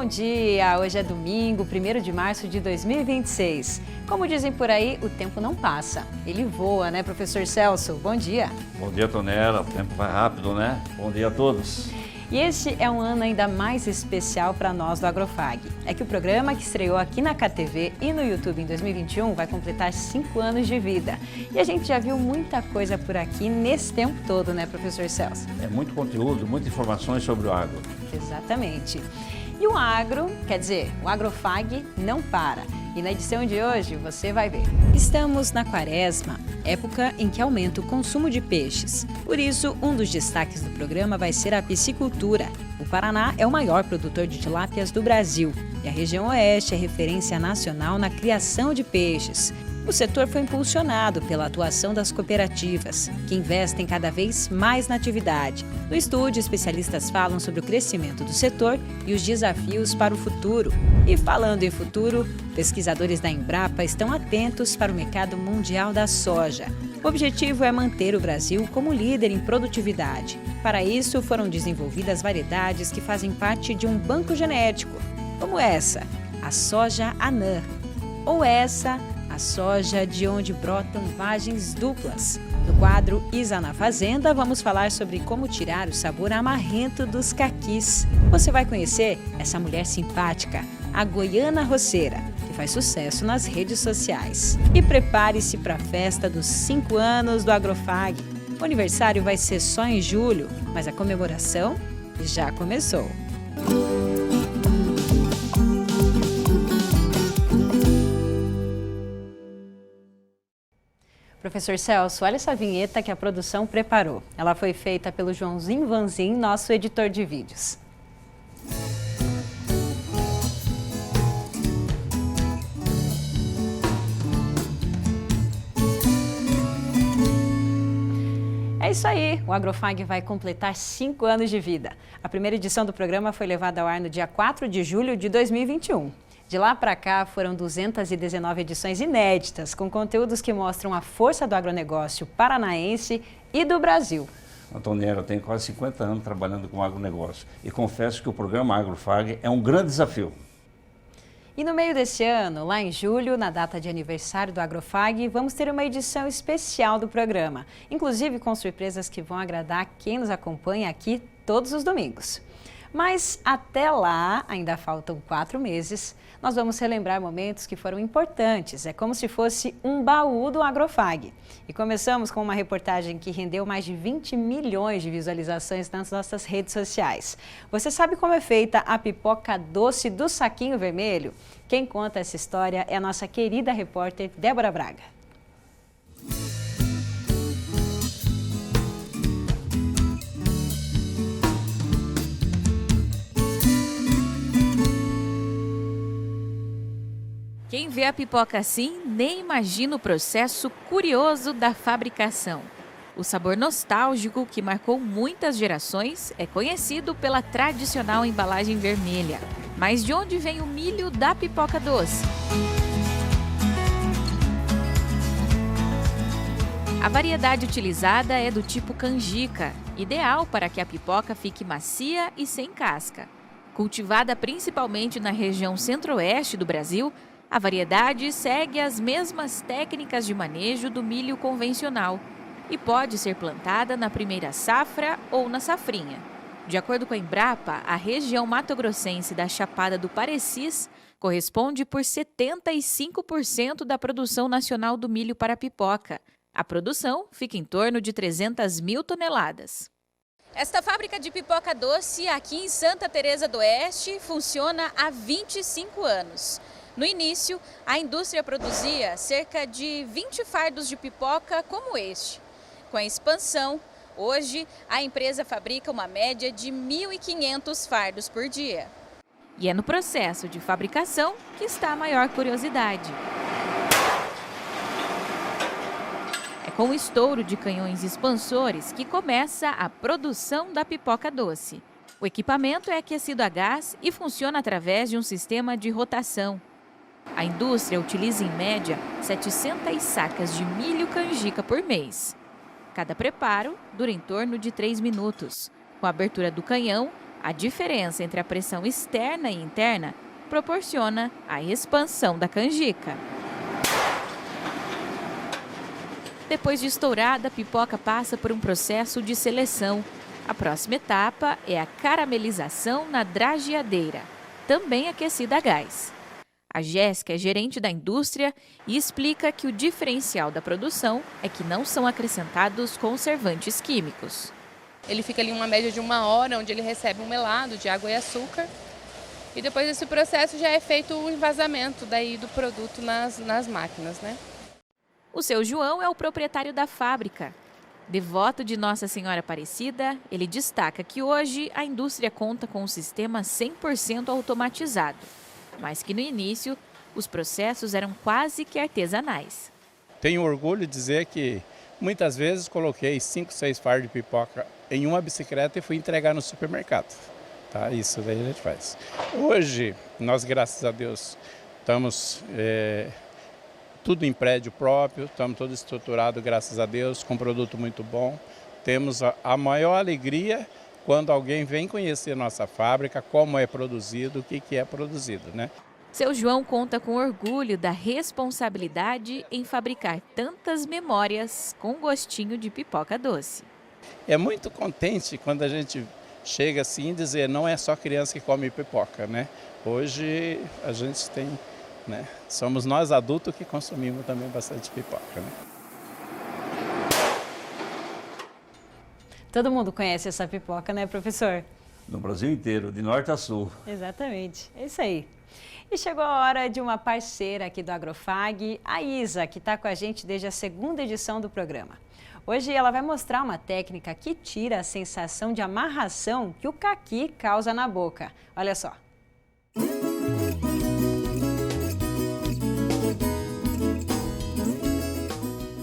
dia! Hoje é domingo, 1º de março de 2026. Como dizem por aí, o tempo não passa. Ele voa, né, professor Celso? Bom dia! Bom dia, Tonela. O tempo vai rápido, né? Bom dia a todos. E este é um ano ainda mais especial para nós do Agrofag. É que o programa, que estreou aqui na KTV e no YouTube em 2021, vai completar 5 anos de vida. E a gente já viu muita coisa por aqui nesse tempo todo, né, professor Celso? É muito conteúdo, muitas informações sobre o agro. Exatamente. E o agro, quer dizer, o Agrofag não para. E na edição de hoje você vai ver. Estamos na quaresma, época em que aumenta o consumo de peixes. Por isso, um dos destaques do programa vai ser a piscicultura. O Paraná é o maior produtor de tilápias do Brasil e a região oeste é referência nacional na criação de peixes. O setor foi impulsionado pela atuação das cooperativas, que investem cada vez mais na atividade. No estúdio, especialistas falam sobre o crescimento do setor e os desafios para o futuro. E falando em futuro, pesquisadores da Embrapa estão atentos para o mercado mundial da soja. O objetivo é manter o Brasil como líder em produtividade. Para isso, foram desenvolvidas variedades que fazem parte de um banco genético, como essa, a soja anã, ou essa, a soja de onde brotam vagens duplas. No quadro Isa na Fazenda, vamos falar sobre como tirar o sabor amarrento dos caquis. Você vai conhecer essa mulher simpática, a goiana roceira, que faz sucesso nas redes sociais. E prepare-se para a festa dos 5 anos do Agrofag. O aniversário vai ser só em julho, mas a comemoração já começou. Professor Celso, olha essa vinheta que a produção preparou. Ela foi feita pelo Joãozinho Vanzin, nosso editor de vídeos. É isso aí, o Agrofag vai completar 5 anos de vida. A primeira edição do programa foi levada ao ar no dia 4 de julho de 2021. De lá para cá foram 219 edições inéditas, com conteúdos que mostram a força do agronegócio paranaense e do Brasil. Antonella, eu tenho quase 50 anos trabalhando com agronegócio e confesso que o programa Agrofag é um grande desafio. E no meio desse ano, lá em julho, na data de aniversário do Agrofag, vamos ter uma edição especial do programa, inclusive com surpresas que vão agradar quem nos acompanha aqui todos os domingos. Mas até lá, ainda faltam 4 meses, nós vamos relembrar momentos que foram importantes. É como se fosse um baú do Agrofag. E começamos com uma reportagem que rendeu mais de 20 milhões de visualizações nas nossas redes sociais. Você sabe como é feita a pipoca doce do saquinho vermelho? Quem conta essa história é a nossa querida repórter Débora Braga. Quem vê a pipoca assim nem imagina o processo curioso da fabricação. O sabor nostálgico, que marcou muitas gerações, é conhecido pela tradicional embalagem vermelha. Mas de onde vem o milho da pipoca doce? A variedade utilizada é do tipo canjica, ideal para que a pipoca fique macia e sem casca. Cultivada principalmente na região centro-oeste do Brasil, a variedade segue as mesmas técnicas de manejo do milho convencional e pode ser plantada na primeira safra ou na safrinha. De acordo com a Embrapa, a região mato-grossense da Chapada do Parecis corresponde por 75% da produção nacional do milho para pipoca. A produção fica em torno de 300 mil toneladas. Esta fábrica de pipoca doce aqui em Santa Teresa do Oeste funciona há 25 anos. No início, a indústria produzia cerca de 20 fardos de pipoca como este. Com a expansão, hoje a empresa fabrica uma média de 1.500 fardos por dia. E é no processo de fabricação que está a maior curiosidade. É com o estouro de canhões expansores que começa a produção da pipoca doce. O equipamento é aquecido a gás e funciona através de um sistema de rotação. A indústria utiliza, em média, 700 sacas de milho canjica por mês. Cada preparo dura em torno de 3 minutos. Com a abertura do canhão, A diferença entre a pressão externa e interna proporciona a expansão da canjica. Depois de estourada, a pipoca passa por um processo de seleção. A próxima etapa é a caramelização na drageadeira, também aquecida a gás. A Jéssica é gerente da indústria e explica que o diferencial da produção é que não são acrescentados conservantes químicos. Ele fica ali uma média de 1 hora, onde ele recebe um melado de água e açúcar. E depois desse processo já é feito o envasamento daí do produto nas máquinas, né? O seu João é o proprietário da fábrica. Devoto de Nossa Senhora Aparecida, ele destaca que hoje a indústria conta com um sistema 100% automatizado, mas que no início os processos eram quase que artesanais. Tenho orgulho de dizer que muitas vezes coloquei 5, 6 fardos de pipoca em uma bicicleta e fui entregar no supermercado. Tá? Isso daí a gente faz. Hoje, nós, graças a Deus, estamos tudo em prédio próprio, estamos todo estruturado, graças a Deus, com produto muito bom. Temos a maior alegria quando alguém vem conhecer nossa fábrica, como é produzido, o que é produzido, né? Seu João conta com orgulho da responsabilidade em fabricar tantas memórias com gostinho de pipoca doce. É muito contente quando a gente chega assim e dizer, não é só criança que come pipoca, né? Hoje a gente tem, né? Somos nós adultos que consumimos também bastante pipoca, né? Todo mundo conhece essa pipoca, né, professor? No Brasil inteiro, de norte a sul. Exatamente, é isso aí. E chegou a hora de uma parceira aqui do Agrofag, a Isa, que está com a gente desde a 2ª edição do programa. Hoje ela vai mostrar uma técnica que tira a sensação de amarração que o caqui causa na boca. Olha só.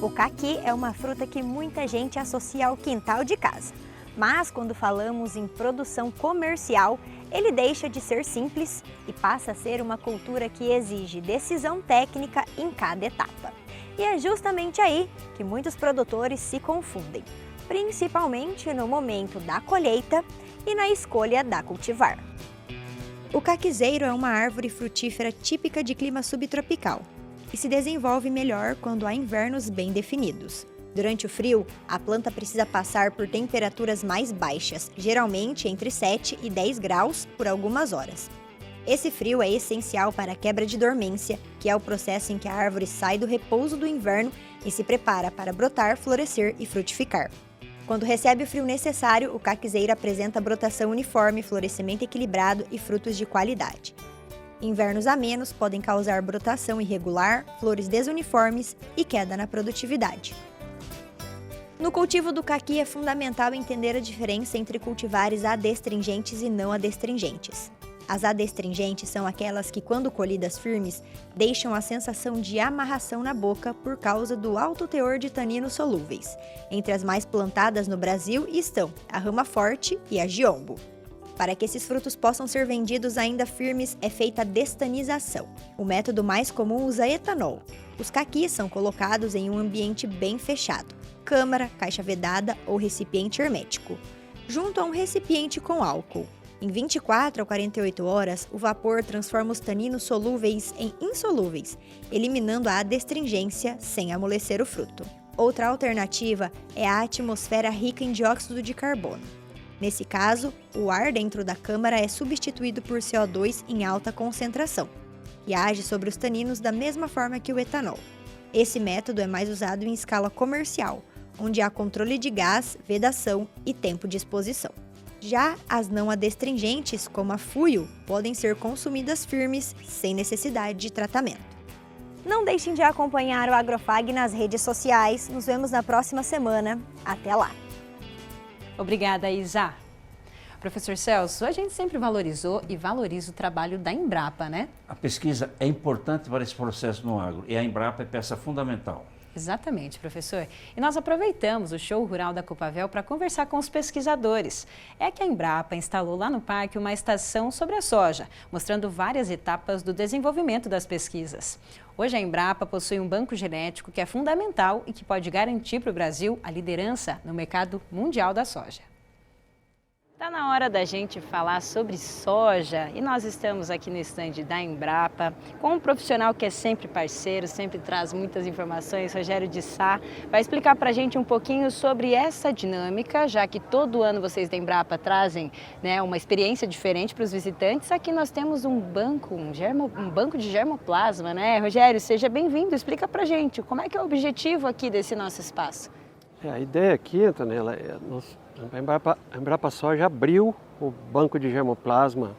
O caqui é uma fruta que muita gente associa ao quintal de casa. Mas quando falamos em produção comercial, ele deixa de ser simples e passa a ser uma cultura que exige decisão técnica em cada etapa. E é justamente aí que muitos produtores se confundem, principalmente no momento da colheita e na escolha da cultivar. O caquizeiro é uma árvore frutífera típica de clima subtropical e se desenvolve melhor quando há invernos bem definidos. Durante o frio, a planta precisa passar por temperaturas mais baixas, geralmente entre 7 e 10 graus por algumas horas. Esse frio é essencial para a quebra de dormência, que é o processo em que a árvore sai do repouso do inverno e se prepara para brotar, florescer e frutificar. Quando recebe o frio necessário, o caquizeiro apresenta brotação uniforme, florescimento equilibrado e frutos de qualidade. Invernos amenos podem causar brotação irregular, flores desuniformes e queda na produtividade. No cultivo do caqui é fundamental entender a diferença entre cultivares adstringentes e não adstringentes. As adstringentes são aquelas que, quando colhidas firmes, deixam a sensação de amarração na boca por causa do alto teor de taninos solúveis. Entre as mais plantadas no Brasil estão a rama forte e a giombo. Para que esses frutos possam ser vendidos ainda firmes, é feita a destanização. O método mais comum usa etanol. Os caquis são colocados em um ambiente bem fechado, câmara, caixa vedada ou recipiente hermético, junto a um recipiente com álcool. Em 24 a 48 horas, o vapor transforma os taninos solúveis em insolúveis, eliminando a adstringência sem amolecer o fruto. Outra alternativa é a atmosfera rica em dióxido de carbono. Nesse caso, o ar dentro da câmara é substituído por CO2 em alta concentração e age sobre os taninos da mesma forma que o etanol. Esse método é mais usado em escala comercial, onde há controle de gás, vedação e tempo de exposição. Já as não adstringentes, como a fuio, podem ser consumidas firmes, sem necessidade de tratamento. Não deixem de acompanhar o Agrofag nas redes sociais. Nos vemos na próxima semana. Até lá! Obrigada, Isa. Professor Celso, a gente sempre valorizou e valoriza o trabalho da Embrapa, né? A pesquisa é importante para esse processo no agro e a Embrapa é peça fundamental. Exatamente, professor. E nós aproveitamos o show rural da Copavel para conversar com os pesquisadores. É que a Embrapa instalou lá no parque uma estação sobre a soja, mostrando várias etapas do desenvolvimento das pesquisas. Hoje a Embrapa possui um banco genético que é fundamental e que pode garantir para o Brasil a liderança no mercado mundial da soja. Está na hora da gente falar sobre soja e nós estamos aqui no stand da Embrapa com um profissional que é sempre parceiro, sempre traz muitas informações, Rogério de Sá, vai explicar para a gente um pouquinho sobre essa dinâmica, já que todo ano vocês da Embrapa trazem, né, uma experiência diferente para os visitantes. Aqui nós temos um banco de germoplasma, né? Rogério, seja bem-vindo, explica para a gente como é que é o objetivo aqui desse nosso espaço. A ideia aqui, Antonella, a Embrapa Soja abriu o banco de germoplasma.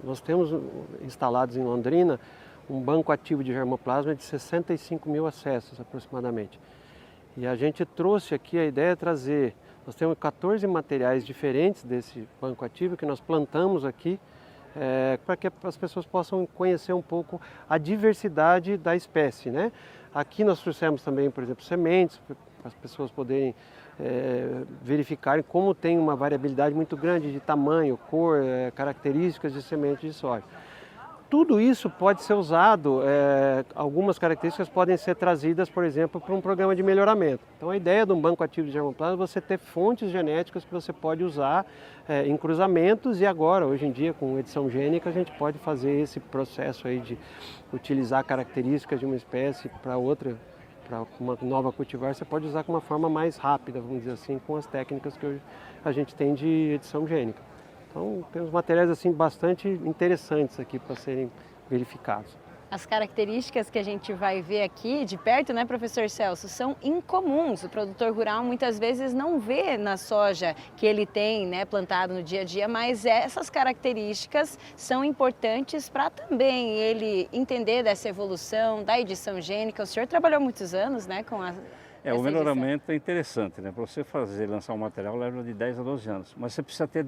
Nós temos instalados em Londrina um banco ativo de germoplasma de 65 mil acessos aproximadamente. E a gente trouxe aqui a ideia de trazer, nós temos 14 materiais diferentes desse banco ativo que nós plantamos aqui, para que as pessoas possam conhecer um pouco a diversidade da espécie, né? Aqui nós trouxemos também, por exemplo, sementes, para as pessoas poderem verificarem como tem uma variabilidade muito grande de tamanho, cor, características de sementes de soja. Tudo isso pode ser usado, algumas características podem ser trazidas, por exemplo, para um programa de melhoramento. Então a ideia de um banco ativo de germoplasma é você ter fontes genéticas que você pode usar em cruzamentos, e agora, hoje em dia, com edição gênica, a gente pode fazer esse processo aí de utilizar características de uma espécie para outra, para uma nova cultivar, você pode usar com uma forma mais rápida, vamos dizer assim, com as técnicas que hoje a gente tem de edição gênica. Então, temos materiais assim bastante interessantes aqui para serem verificados. As características que a gente vai ver aqui de perto, né, professor Celso, são incomuns. O produtor rural muitas vezes não vê na soja que ele tem, né, plantado no dia a dia, mas essas características são importantes para também ele entender dessa evolução da edição gênica. O senhor trabalhou muitos anos, né, com O melhoramento é interessante, né? Para você lançar um material leva de 10 a 12 anos, mas você precisa ter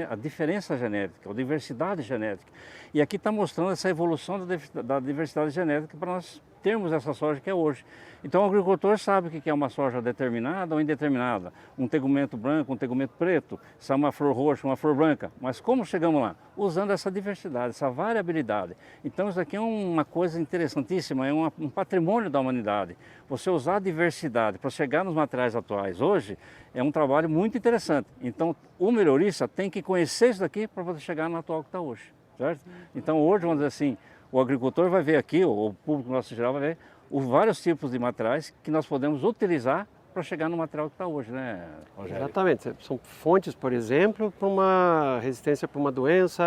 a diferença genética, a diversidade genética. E aqui está mostrando essa evolução da diversidade genética para nós termos essa soja que é hoje. Então o agricultor sabe o que é uma soja determinada ou indeterminada, um tegumento branco, um tegumento preto, se é uma flor roxa, uma flor branca. Mas como chegamos lá? Usando essa diversidade, essa variabilidade. Então isso aqui é uma coisa interessantíssima, é um patrimônio da humanidade. Você usar a diversidade para chegar nos materiais atuais hoje é um trabalho muito interessante. Então o melhorista tem que conhecer isso daqui para poder chegar no atual que está hoje, certo? Então hoje, vamos dizer assim, o agricultor vai ver aqui, o público nosso geral vai ver os vários tipos de materiais que nós podemos utilizar para chegar no material que está hoje, né, Rogério? Exatamente. São fontes, por exemplo, para uma resistência para uma doença.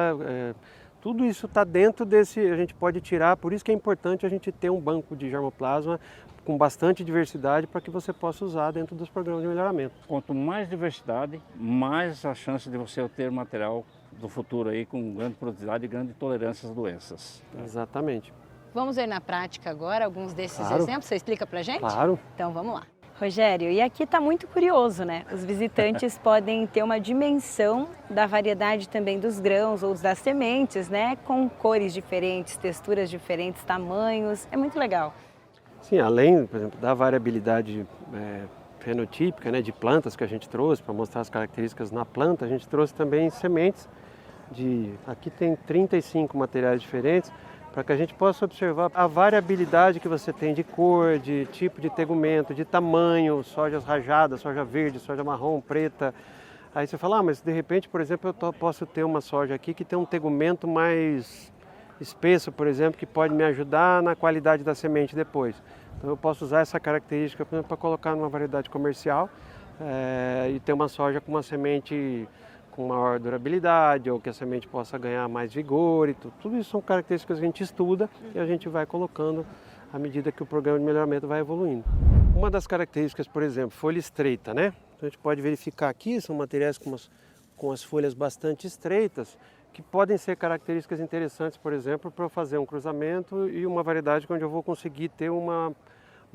Tudo isso está dentro desse, a gente pode tirar, por isso que é importante a gente ter um banco de germoplasma com bastante diversidade para que você possa usar dentro dos programas de melhoramento. Quanto mais diversidade, mais a chance de você ter material do futuro aí com grande produtividade e grande tolerância às doenças. Exatamente. Vamos ver na prática agora alguns desses exemplos? Você explica pra gente? Claro. Então vamos lá. Rogério, e aqui está muito curioso, né? Os visitantes podem ter uma dimensão da variedade também dos grãos ou das sementes, né? Com cores diferentes, texturas diferentes, tamanhos. É muito legal. Sim, além, por exemplo, da variabilidade fenotípica, né, de plantas que a gente trouxe para mostrar as características na planta, a gente trouxe também sementes aqui tem 35 materiais diferentes, para que a gente possa observar a variabilidade que você tem de cor, de tipo de tegumento, de tamanho, sojas rajadas, soja verde, soja marrom, preta. Aí você fala, mas de repente, por exemplo, eu posso ter uma soja aqui que tem um tegumento mais espesso, por exemplo, que pode me ajudar na qualidade da semente depois. Então eu posso usar essa característica para colocar numa variedade comercial e ter uma soja com uma semente com maior durabilidade, ou que a semente possa ganhar mais vigor e tudo. Tudo isso são características que a gente estuda e a gente vai colocando à medida que o programa de melhoramento vai evoluindo. Uma das características, por exemplo, folha estreita, né? Então, a gente pode verificar aqui, são materiais com as folhas bastante estreitas, que podem ser características interessantes, por exemplo, para eu fazer um cruzamento e uma variedade onde eu vou conseguir ter uma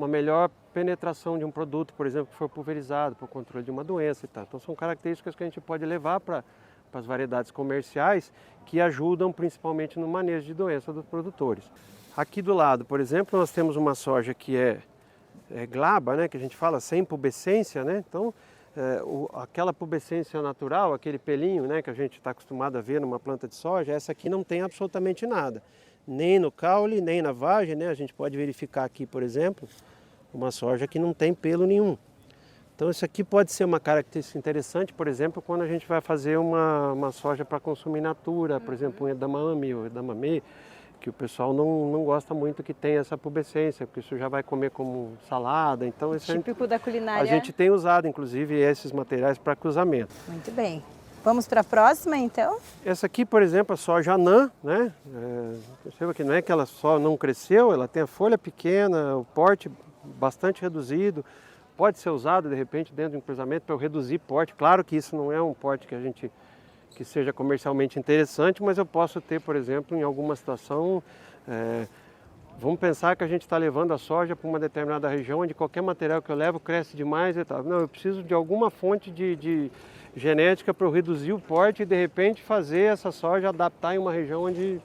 melhor penetração de um produto, por exemplo, que for pulverizado para o controle de uma doença e tal. Então são características que a gente pode levar para as variedades comerciais que ajudam principalmente no manejo de doença dos produtores. Aqui do lado, por exemplo, nós temos uma soja que é glaba, né, que a gente fala sem pubescência, né? Então aquela pubescência natural, aquele pelinho, né, que a gente está acostumado a ver numa planta de soja, essa aqui não tem absolutamente nada. Nem no caule, nem na vagem, né? A gente pode verificar aqui, por exemplo, uma soja que não tem pelo nenhum. Então isso aqui pode ser uma característica interessante, por exemplo, quando a gente vai fazer uma soja para consumo in natura, por exemplo, um edamame ou edamame, que o pessoal não gosta muito que tenha essa pubescência, porque isso já vai comer como salada. Então isso Típico da culinária. a gente tem usado, inclusive, esses materiais para cruzamento. Muito bem. Vamos para a próxima, então? Essa aqui, por exemplo, a soja anã, né? Perceba que não é que ela só não cresceu, ela tem a folha pequena, o porte bastante reduzido. Pode ser usado, de repente, dentro de um cruzamento para eu reduzir porte. Claro que isso não é um porte que seja comercialmente interessante, mas eu posso ter, por exemplo, em alguma situação, vamos pensar que a gente está levando a soja para uma determinada região onde qualquer material que eu levo cresce demais e tal. Não, eu preciso de alguma fonte de genética para eu reduzir o porte e, de repente, fazer essa soja adaptar em uma região onde,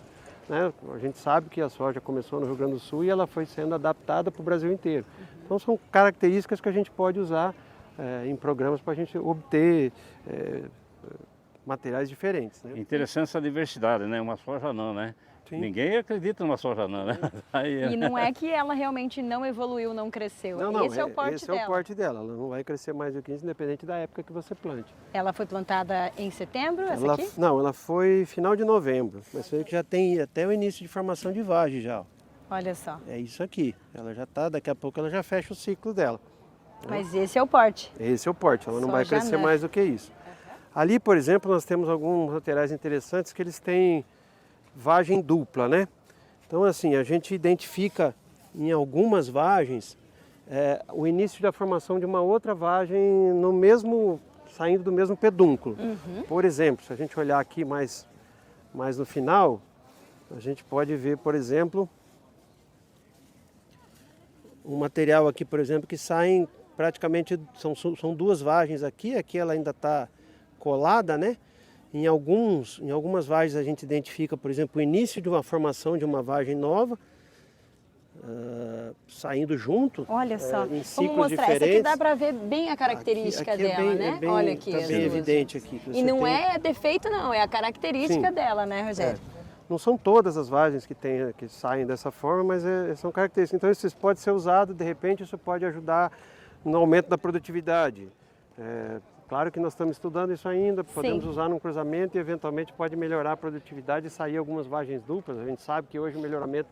né, a gente sabe que a soja começou no Rio Grande do Sul e ela foi sendo adaptada para o Brasil inteiro. Então, são características que a gente pode usar em programas para a gente obter materiais diferentes. Né? Interessante essa diversidade, né? Uma soja não, né? Sim. Ninguém acredita numa soja não, né? Aí, E não é que ela realmente não evoluiu, não cresceu. Não, Esse é o porte esse dela. é o porte dela. Ela não vai crescer mais do que isso, independente da época que você plante. Ela foi plantada em setembro, essa aqui? Não, ela foi final de novembro. Mas você vê que já tem até o início de formação de vagem já. Ó. Olha só. É isso aqui. Ela já está, daqui a pouco ela já fecha o ciclo dela. Mas esse é o porte. Esse é o porte, ela não vai Soja crescer anã. mais do que isso. Ali, por exemplo, nós temos alguns materiais interessantes que eles têm vagem dupla, né? Então, assim, a gente identifica em algumas vagens o início da formação de uma outra vagem saindo do mesmo pedúnculo. Por exemplo, se a gente olhar aqui mais no final, a gente pode ver, por exemplo, um material aqui, por exemplo, que saem praticamente, são duas vagens aqui ela ainda está colada, né? Em algumas vagens a gente identifica, por exemplo, o início de uma formação de uma vagem nova, saindo junto. Olha só, em vamos ciclos mostrar. diferentes. Essa aqui dá para ver bem a característica Aqui é dela, bem- né? é bem- Olha aqui. tá as bem duas. evidente aqui. que E você não tem. é defeito não, é a característica Sim. dela, né, Rogério? Não são todas as vagens que saem dessa forma, mas são características. Então isso pode ser usado, de repente isso pode ajudar no aumento da produtividade. Claro que nós estamos estudando isso ainda, podemos usar num cruzamento e eventualmente pode melhorar a produtividade e sair algumas vagens duplas. A gente sabe que hoje o melhoramento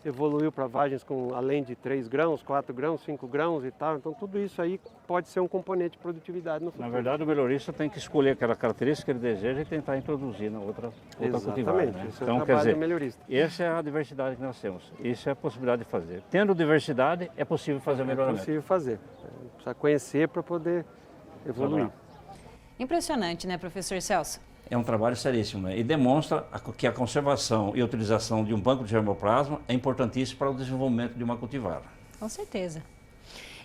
evoluiu para vagens com além de 3 grãos, 4 grãos, 5 grãos e tal. Então tudo isso aí pode ser um componente de produtividade no futuro. na verdade, o melhorista tem que escolher aquela característica que ele deseja e tentar introduzir na outra cultivar. Exatamente, Né? esse é o Então, quer trabalho dizer, do melhorista. essa é a diversidade que nós temos. Isso é a possibilidade de fazer. Tendo diversidade, é possível fazer É melhoramento. possível fazer. Precisa conhecer para poder evoluir. Impressionante, né, professor Celso? É um trabalho seríssimo, né? E demonstra que a conservação e a utilização de um banco de germoplasma é importantíssimo para o desenvolvimento de uma cultivar. Com certeza.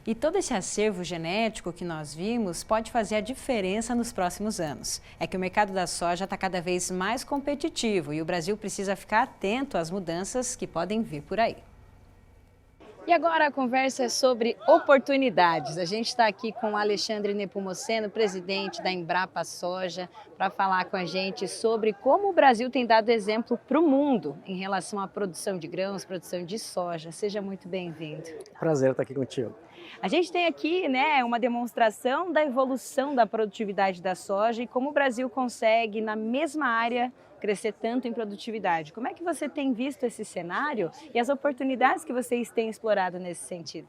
E todo esse acervo genético que nós vimos pode fazer a diferença nos próximos anos. É que o mercado da soja está cada vez mais competitivo e o Brasil precisa ficar atento às mudanças que podem vir por aí. E agora a conversa é sobre oportunidades. A gente está aqui com o Alexandre Nepomuceno, presidente da Embrapa Soja, para falar com a gente sobre como o Brasil tem dado exemplo para o mundo em relação à produção de grãos, produção de soja. Seja muito bem-vindo. Prazer estar aqui contigo. A gente tem aqui, né, uma demonstração da evolução da produtividade da soja e como o Brasil consegue, na mesma área, crescer tanto em produtividade. Como é que você tem visto esse cenário e as oportunidades que vocês têm explorado nesse sentido?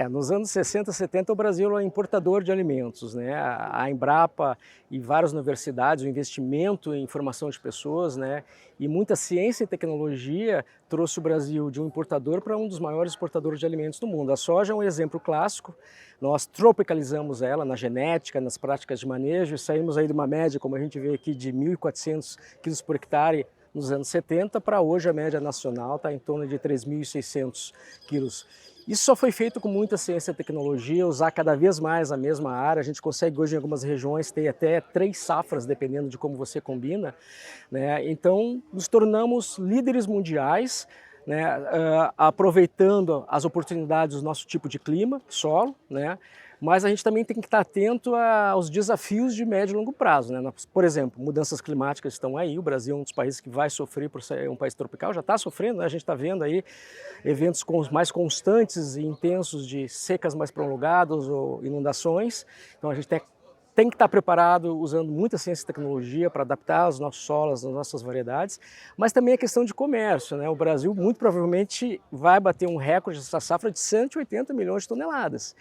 Nos anos 60, 70, o Brasil é importador de alimentos, né? A Embrapa e várias universidades, o investimento em formação de pessoas, né? E muita ciência e tecnologia trouxe o Brasil de um importador para um dos maiores exportadores de alimentos do mundo. A soja é um exemplo clássico. Nós tropicalizamos ela na genética, nas práticas de manejo e saímos aí de uma média, como a gente vê aqui, de 1.400 quilos por hectare nos anos 70 para hoje a média nacional está em torno de 3.600 quilos. Isso só foi feito com muita ciência e tecnologia, usar cada vez mais a mesma área. A gente consegue hoje em algumas regiões ter até 3 safras, dependendo de como você combina, né? Então, nos tornamos líderes mundiais, né? Aproveitando as oportunidades do nosso tipo de clima, solo, né? mas a gente também tem que estar atento aos desafios de médio e longo prazo, né? Por exemplo, mudanças climáticas estão aí, o Brasil é um dos países que vai sofrer por ser um país tropical, já está sofrendo, né? A gente está vendo aí eventos mais constantes e intensos de secas mais prolongadas ou inundações, então a gente tem que estar preparado usando muita ciência e tecnologia para adaptar os nossos solos, as nossas variedades, mas também a questão de comércio, né? O Brasil muito provavelmente vai bater um recorde dessa safra de 180 milhões de toneladas.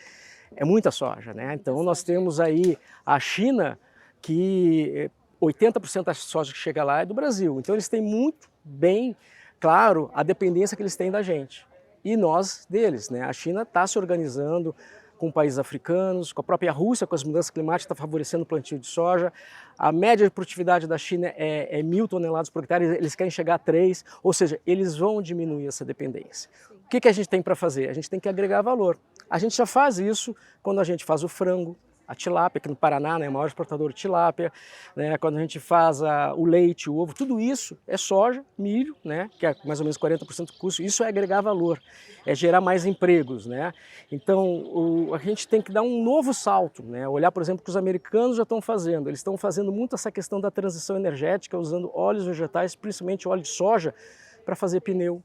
É muita soja, né? Então nós temos aí a China, que 80% da soja que chega lá é do Brasil. Então eles têm muito bem claro a dependência que eles têm da gente e nós deles, né? A China está se organizando com países africanos, com a própria Rússia, com as mudanças climáticas, está favorecendo o plantio de soja. A média de produtividade da China é 1.000 toneladas por hectare, eles querem chegar a 3, ou seja, eles vão diminuir essa dependência. O que a gente tem para fazer? A gente tem que agregar valor. A gente já faz isso quando a gente faz o frango, a tilápia, aqui no Paraná, né, o maior exportador de tilápia, né, quando a gente faz o leite, o ovo, tudo isso é soja, milho, né, que é mais ou menos 40% do custo, isso é agregar valor, é gerar mais empregos, né. Então a gente tem que dar um novo salto, né, olhar, por exemplo, o que os americanos já estão fazendo, eles estão fazendo muito essa questão da transição energética, usando óleos vegetais, principalmente óleo de soja, para fazer pneu,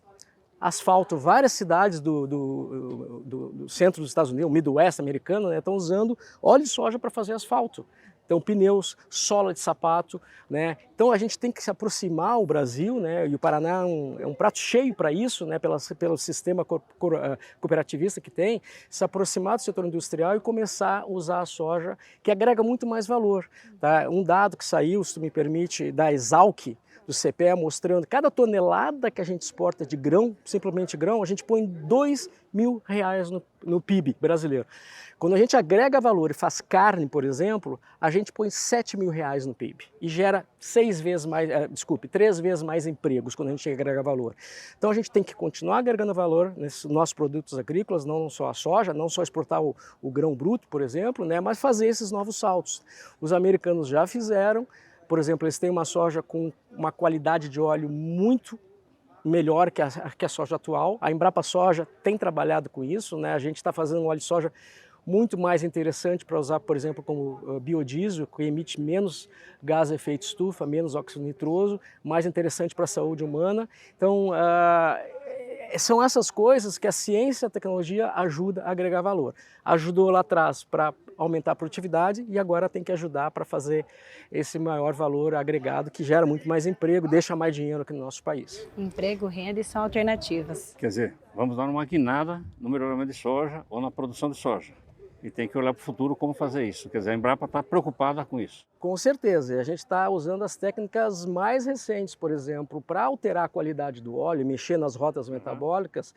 asfalto. Várias cidades do centro dos Estados Unidos, o Midwest americano, né, estão usando óleo de soja para fazer asfalto. Então, pneus, sola de sapato, né? Então a gente tem que se aproximar o Brasil, né? E o Paraná é um prato cheio para isso, né? Pelo sistema cooperativista que tem, se aproximar do setor industrial e começar a usar a soja, que agrega muito mais valor. Tá? Um dado que saiu, se tu me permite, da Exalc, do CPE, mostrando cada tonelada que a gente exporta de grão, simplesmente grão, a gente põe R$2.000 no PIB brasileiro. Quando a gente agrega valor e faz carne, por exemplo, a gente põe R$7.000 no PIB e gera 3 vezes mais empregos quando a gente agrega valor. Então a gente tem que continuar agregando valor nesses nossos produtos agrícolas, não só a soja, não só exportar o grão bruto, por exemplo, né, mas fazer esses novos saltos. Os americanos já fizeram. Por exemplo, eles têm uma soja com uma qualidade de óleo muito melhor que a soja atual. A Embrapa Soja tem trabalhado com isso, né? A gente está fazendo um óleo de soja muito mais interessante para usar, por exemplo, como biodiesel, que emite menos gás de efeito estufa, menos óxido nitroso, mais interessante para a saúde humana. Então, são essas coisas que a ciência e a tecnologia ajuda a agregar valor. Ajudou lá atrás para aumentar a produtividade e agora tem que ajudar para fazer esse maior valor agregado que gera muito mais emprego, deixa mais dinheiro aqui no nosso país. Emprego, renda e são alternativas. Quer dizer, vamos dar uma guinada no melhoramento de soja ou na produção de soja. E tem que olhar para o futuro como fazer isso. Quer dizer, a Embrapa está preocupada com isso. Com certeza. E a gente está usando as técnicas mais recentes, por exemplo, para alterar a qualidade do óleo, mexer nas rotas metabólicas.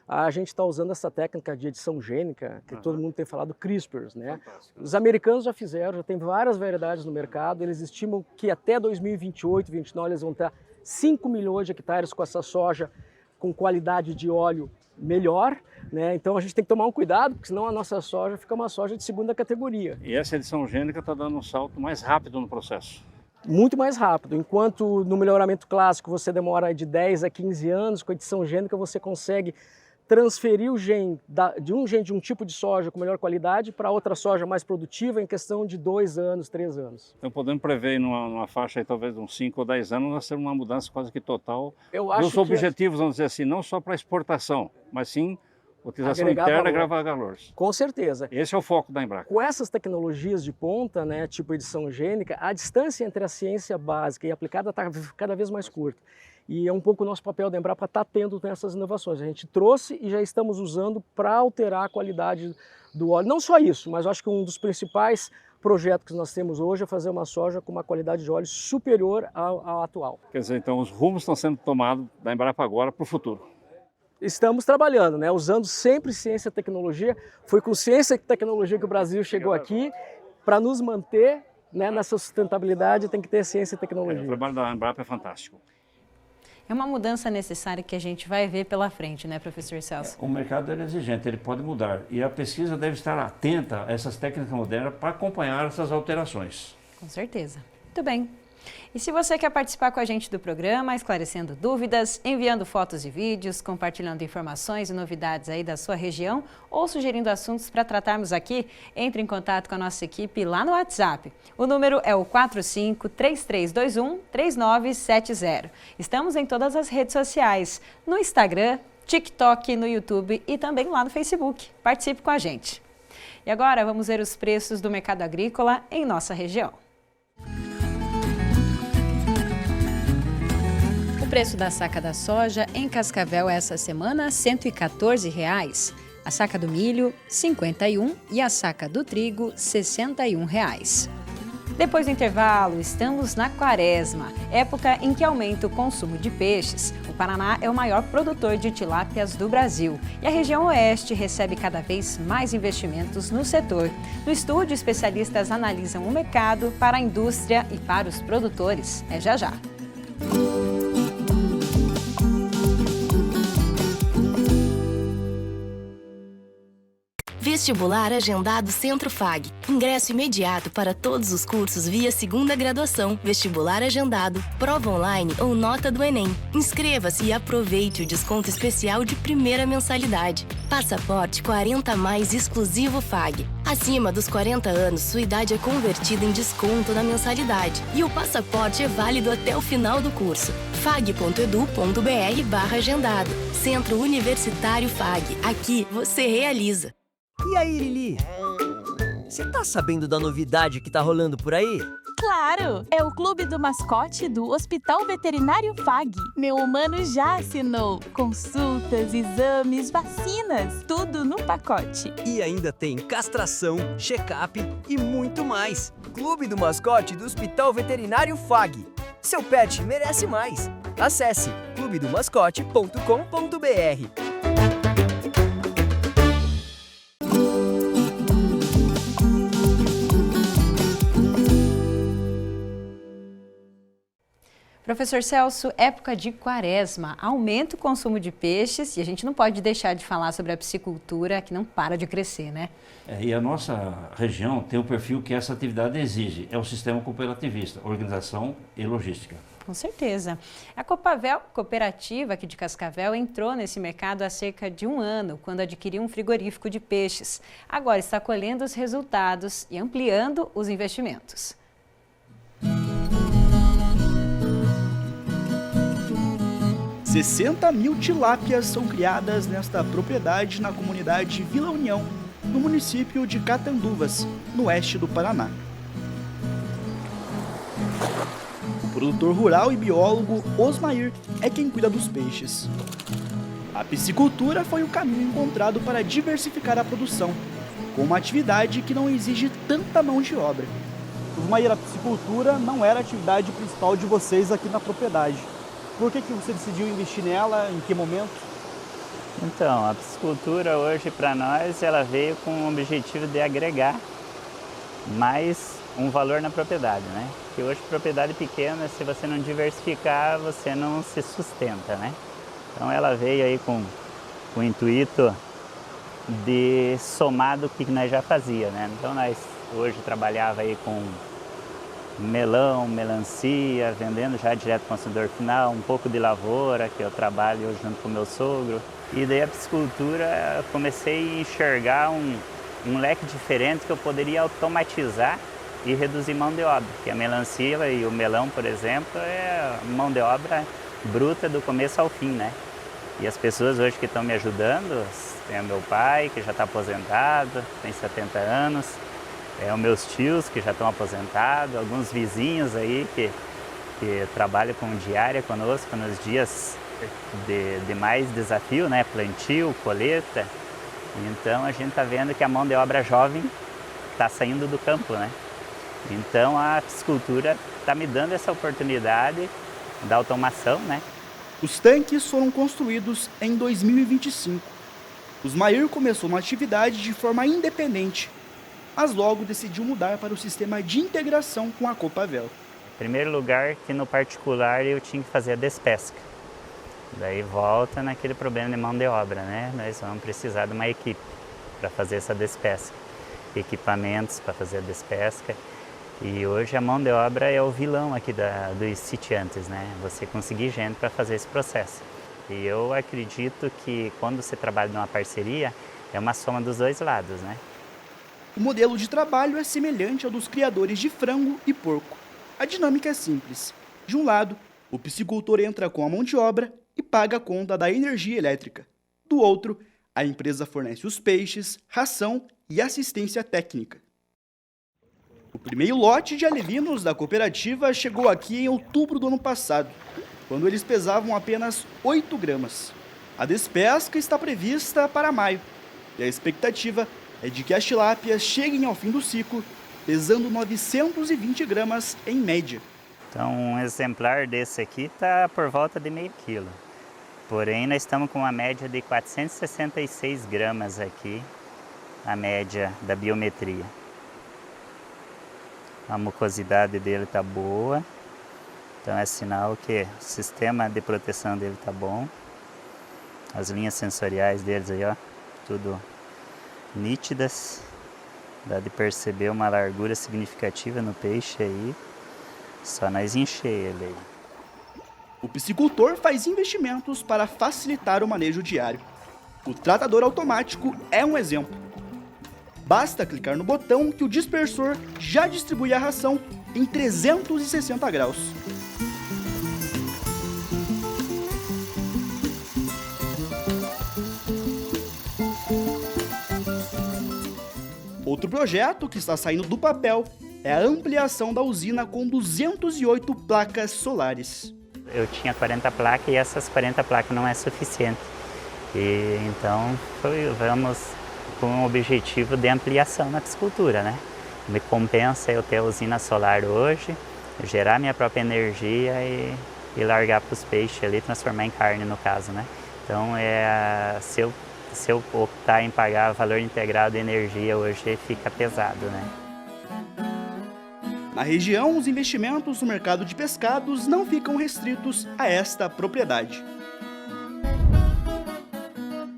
A gente está usando essa técnica de edição gênica, que todo mundo tem falado, CRISPR, né? Fantástico. Os americanos já fizeram, já tem várias variedades no mercado. Eles estimam que até 2028, 2029, eles vão ter 5 milhões de hectares com essa soja com qualidade de óleo melhor, né? Então a gente tem que tomar um cuidado, porque senão a nossa soja fica uma soja de segunda categoria. E essa edição gênica está dando um salto mais rápido no processo. Muito mais rápido. Enquanto no melhoramento clássico você demora de 10 a 15 anos, com a edição gênica você consegue transferir o gene de um tipo de soja com melhor qualidade para outra soja mais produtiva em questão de 2 anos, 3 anos. Então podemos prever numa faixa aí, talvez de uns 5 ou 10 anos, nós temos uma mudança quase que total dos objetivos, vamos dizer assim, não só para exportação, mas sim utilização interna e agregar valor. Com certeza. Esse é o foco da Embrapa. Com essas tecnologias de ponta, né, tipo edição gênica, a distância entre a ciência básica e aplicada está cada vez mais curta. E é um pouco o nosso papel da Embrapa estar tendo essas inovações. A gente trouxe e já estamos usando para alterar a qualidade do óleo. Não só isso, mas eu acho que um dos principais projetos que nós temos hoje é fazer uma soja com uma qualidade de óleo superior ao atual. Quer dizer, então os rumos estão sendo tomados da Embrapa agora para o futuro. Estamos trabalhando, né? Usando sempre ciência e tecnologia. Foi com ciência e tecnologia que o Brasil chegou aqui. Para nos manter, né, nessa sustentabilidade tem que ter ciência e tecnologia. O trabalho da Embrapa é fantástico. É uma mudança necessária que a gente vai ver pela frente, né, professor Celso? O mercado é exigente, ele pode mudar. E a pesquisa deve estar atenta a essas técnicas modernas para acompanhar essas alterações. Com certeza. Muito bem. E se você quer participar com a gente do programa, esclarecendo dúvidas, enviando fotos e vídeos, compartilhando informações e novidades aí da sua região ou sugerindo assuntos para tratarmos aqui, entre em contato com a nossa equipe lá no WhatsApp. O número é o 4533213970. Estamos em todas as redes sociais, no Instagram, TikTok, no YouTube e também lá no Facebook. Participe com a gente. E agora vamos ver os preços do mercado agrícola em nossa região. O preço da saca da soja em Cascavel essa semana R$ 114,00. A saca do milho, R$ 51,00 e a saca do trigo, R$ 61,00. Depois do intervalo, estamos na quaresma, época em que aumenta o consumo de peixes. O Paraná é o maior produtor de tilápias do Brasil e a região oeste recebe cada vez mais investimentos no setor. No estúdio, especialistas analisam o mercado para a indústria e para os produtores. É já já. Vestibular agendado Centro FAG. Ingresso imediato para todos os cursos via segunda graduação, vestibular agendado, prova online ou nota do Enem. Inscreva-se e aproveite o desconto especial de primeira mensalidade. Passaporte 40+ exclusivo FAG. Acima dos 40 anos, sua idade é convertida em desconto na mensalidade. E o passaporte é válido até o final do curso. fag.edu.br/agendado. Centro Universitário FAG. Aqui você realiza. E aí, Lili? Você tá sabendo da novidade que tá rolando por aí? Claro! É o Clube do Mascote do Hospital Veterinário FAG. Meu humano já assinou. Consultas, exames, vacinas, tudo no pacote. E ainda tem castração, check-up e muito mais. Clube do Mascote do Hospital Veterinário FAG. Seu pet merece mais. Acesse clubedomascote.com.br. Professor Celso, época de quaresma, aumenta o consumo de peixes e a gente não pode deixar de falar sobre a piscicultura que não para de crescer, né? E a nossa região tem o perfil que essa atividade exige, é o sistema cooperativista, organização e logística. Com certeza. A Copavel, cooperativa aqui de Cascavel, entrou nesse mercado há cerca de um ano, quando adquiriu um frigorífico de peixes. Agora está colhendo os resultados e ampliando os investimentos. 60.000 tilápias são criadas nesta propriedade na comunidade Vila União, no município de Catanduvas, no oeste do Paraná. O produtor rural e biólogo Osmair é quem cuida dos peixes. A piscicultura foi o caminho encontrado para diversificar a produção, com uma atividade que não exige tanta mão de obra. Osmair, a piscicultura não era a atividade principal de vocês aqui na propriedade. Por que você decidiu investir nela? Em que momento? Então, a piscicultura hoje para nós ela veio com o objetivo de agregar mais um valor na propriedade, né? Porque hoje propriedade pequena, se você não diversificar, você não se sustenta, né? Então ela veio aí com o intuito de somar do que nós já fazia, né? Então nós hoje trabalhava aí com melão, melancia, vendendo já direto ao consumidor final, um pouco de lavoura, que eu trabalho hoje junto com o meu sogro. E daí a piscicultura, eu comecei a enxergar um leque diferente que eu poderia automatizar e reduzir mão de obra. Porque a melancia e o melão, por exemplo, é mão de obra bruta do começo ao fim, né? E as pessoas hoje que estão me ajudando, tem o meu pai, que já está aposentado, tem 70 anos, os meus tios que já estão aposentados, alguns vizinhos aí que trabalham com diária conosco nos dias de mais desafio, né? Plantio, colheita. Então a gente está vendo que a mão de obra jovem está saindo do campo, né? Então a piscicultura está me dando essa oportunidade da automação, né? Os tanques foram construídos em 2025. Osmair começou uma atividade de forma independente, mas logo decidiu mudar para o sistema de integração com a Copavel. Em primeiro lugar, que no particular eu tinha que fazer a despesca. Daí volta naquele problema de mão de obra, né? Nós vamos precisar de uma equipe para fazer essa despesca, equipamentos para fazer a despesca. E hoje a mão de obra é o vilão aqui dos sitiantes, né? Você conseguir gente para fazer esse processo. E eu acredito que quando você trabalha numa parceria, é uma soma dos dois lados, né? O modelo de trabalho é semelhante ao dos criadores de frango e porco. A dinâmica é simples. De um lado, o piscicultor entra com a mão de obra e paga a conta da energia elétrica. Do outro, a empresa fornece os peixes, ração e assistência técnica. O primeiro lote de alevinos da cooperativa chegou aqui em outubro do ano passado, quando eles pesavam apenas 8 gramas. A despesca está prevista para maio, e a expectativa é de que as tilápias cheguem ao fim do ciclo, pesando 920 gramas em média. Então, um exemplar desse aqui está por volta de meio quilo. Porém, nós estamos com uma média de 466 gramas aqui, a média da biometria. A mucosidade dele está boa, então é sinal que o sistema de proteção dele está bom. As linhas sensoriais deles aí, ó, tudo nítidas. Dá de perceber uma largura significativa no peixe aí, só nós encher ele aí. O piscicultor faz investimentos para facilitar o manejo diário. O tratador automático é um exemplo. Basta clicar no botão que o dispersor já distribui a ração em 360 graus. Outro projeto que está saindo do papel é a ampliação da usina com 208 placas solares. Eu tinha 40 placas e essas 40 placas não é suficiente. E então vamos com o objetivo de ampliação na piscicultura, né? Me compensa eu ter a usina solar hoje, gerar minha própria energia e largar para os peixes ali, transformar em carne no caso, né? Então se eu optar em pagar valor integral de energia hoje fica pesado, né? Na região, os investimentos no mercado de pescados não ficam restritos a esta propriedade.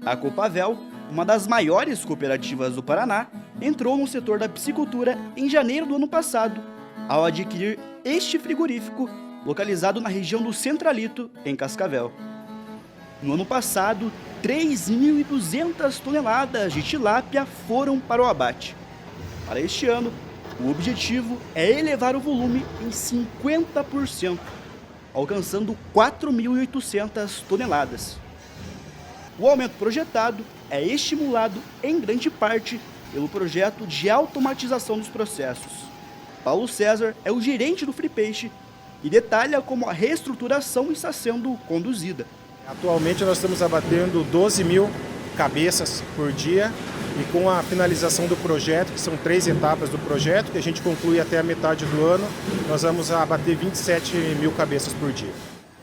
A Copavel, uma das maiores cooperativas do Paraná, entrou no setor da piscicultura em janeiro do ano passado, ao adquirir este frigorífico, localizado na região do Centralito, em Cascavel. No ano passado, 3.200 toneladas de tilápia foram para o abate. Para este ano, o objetivo é elevar o volume em 50%, alcançando 4.800 toneladas. O aumento projetado é estimulado em grande parte pelo projeto de automatização dos processos. Paulo César é o gerente do Free Peixe e detalha como a reestruturação está sendo conduzida. Atualmente nós estamos abatendo 12 mil cabeças por dia e com a finalização do projeto, que são 3 etapas do projeto, que a gente conclui até a metade do ano, nós vamos abater 27 mil cabeças por dia.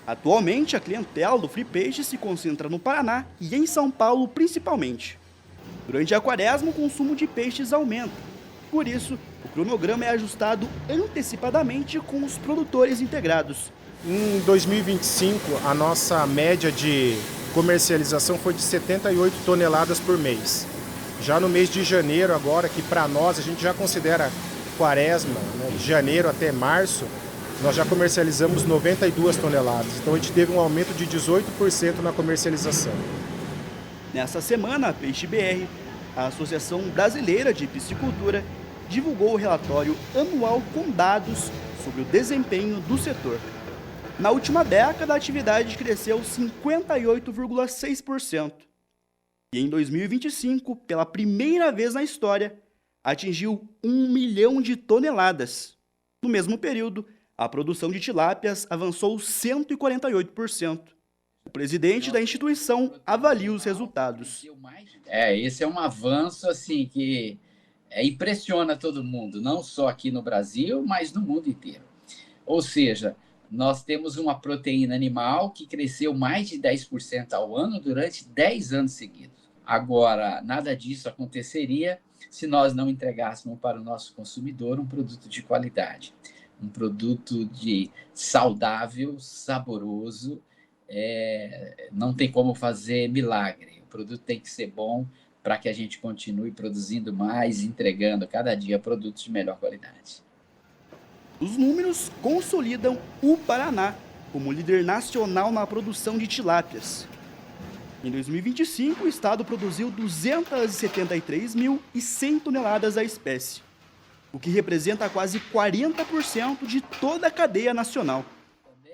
Atualmente, a clientela do Free Peixe se concentra no Paraná e em São Paulo principalmente. Durante a quaresma, o consumo de peixes aumenta. Por isso, o cronograma é ajustado antecipadamente com os produtores integrados. Em 2025, a nossa média de comercialização foi de 78 toneladas por mês. Já no mês de janeiro, agora, que para nós a gente já considera quaresma, né, de janeiro até março, nós já comercializamos 92 toneladas. Então a gente teve um aumento de 18% na comercialização. Nessa semana, a Peixe BR, a Associação Brasileira de Piscicultura, divulgou o relatório anual com dados sobre o desempenho do setor. Na última década, a atividade cresceu 58,6%. E em 2025, pela primeira vez na história, atingiu 1 milhão de toneladas. No mesmo período, a produção de tilápias avançou 148%. O presidente da instituição avalia os resultados. Esse é um avanço assim que impressiona todo mundo, não só aqui no Brasil, mas no mundo inteiro. Ou seja, nós temos uma proteína animal que cresceu mais de 10% ao ano durante 10 anos seguidos. Agora, nada disso aconteceria se nós não entregássemos para o nosso consumidor um produto de qualidade, um produto de saudável, saboroso. Não tem como fazer milagre. O produto tem que ser bom para que a gente continue produzindo mais, entregando cada dia produtos de melhor qualidade. Os números consolidam o Paraná como líder nacional na produção de tilápias. Em 2025, o estado produziu 273.100 toneladas da espécie, o que representa quase 40% de toda a cadeia nacional.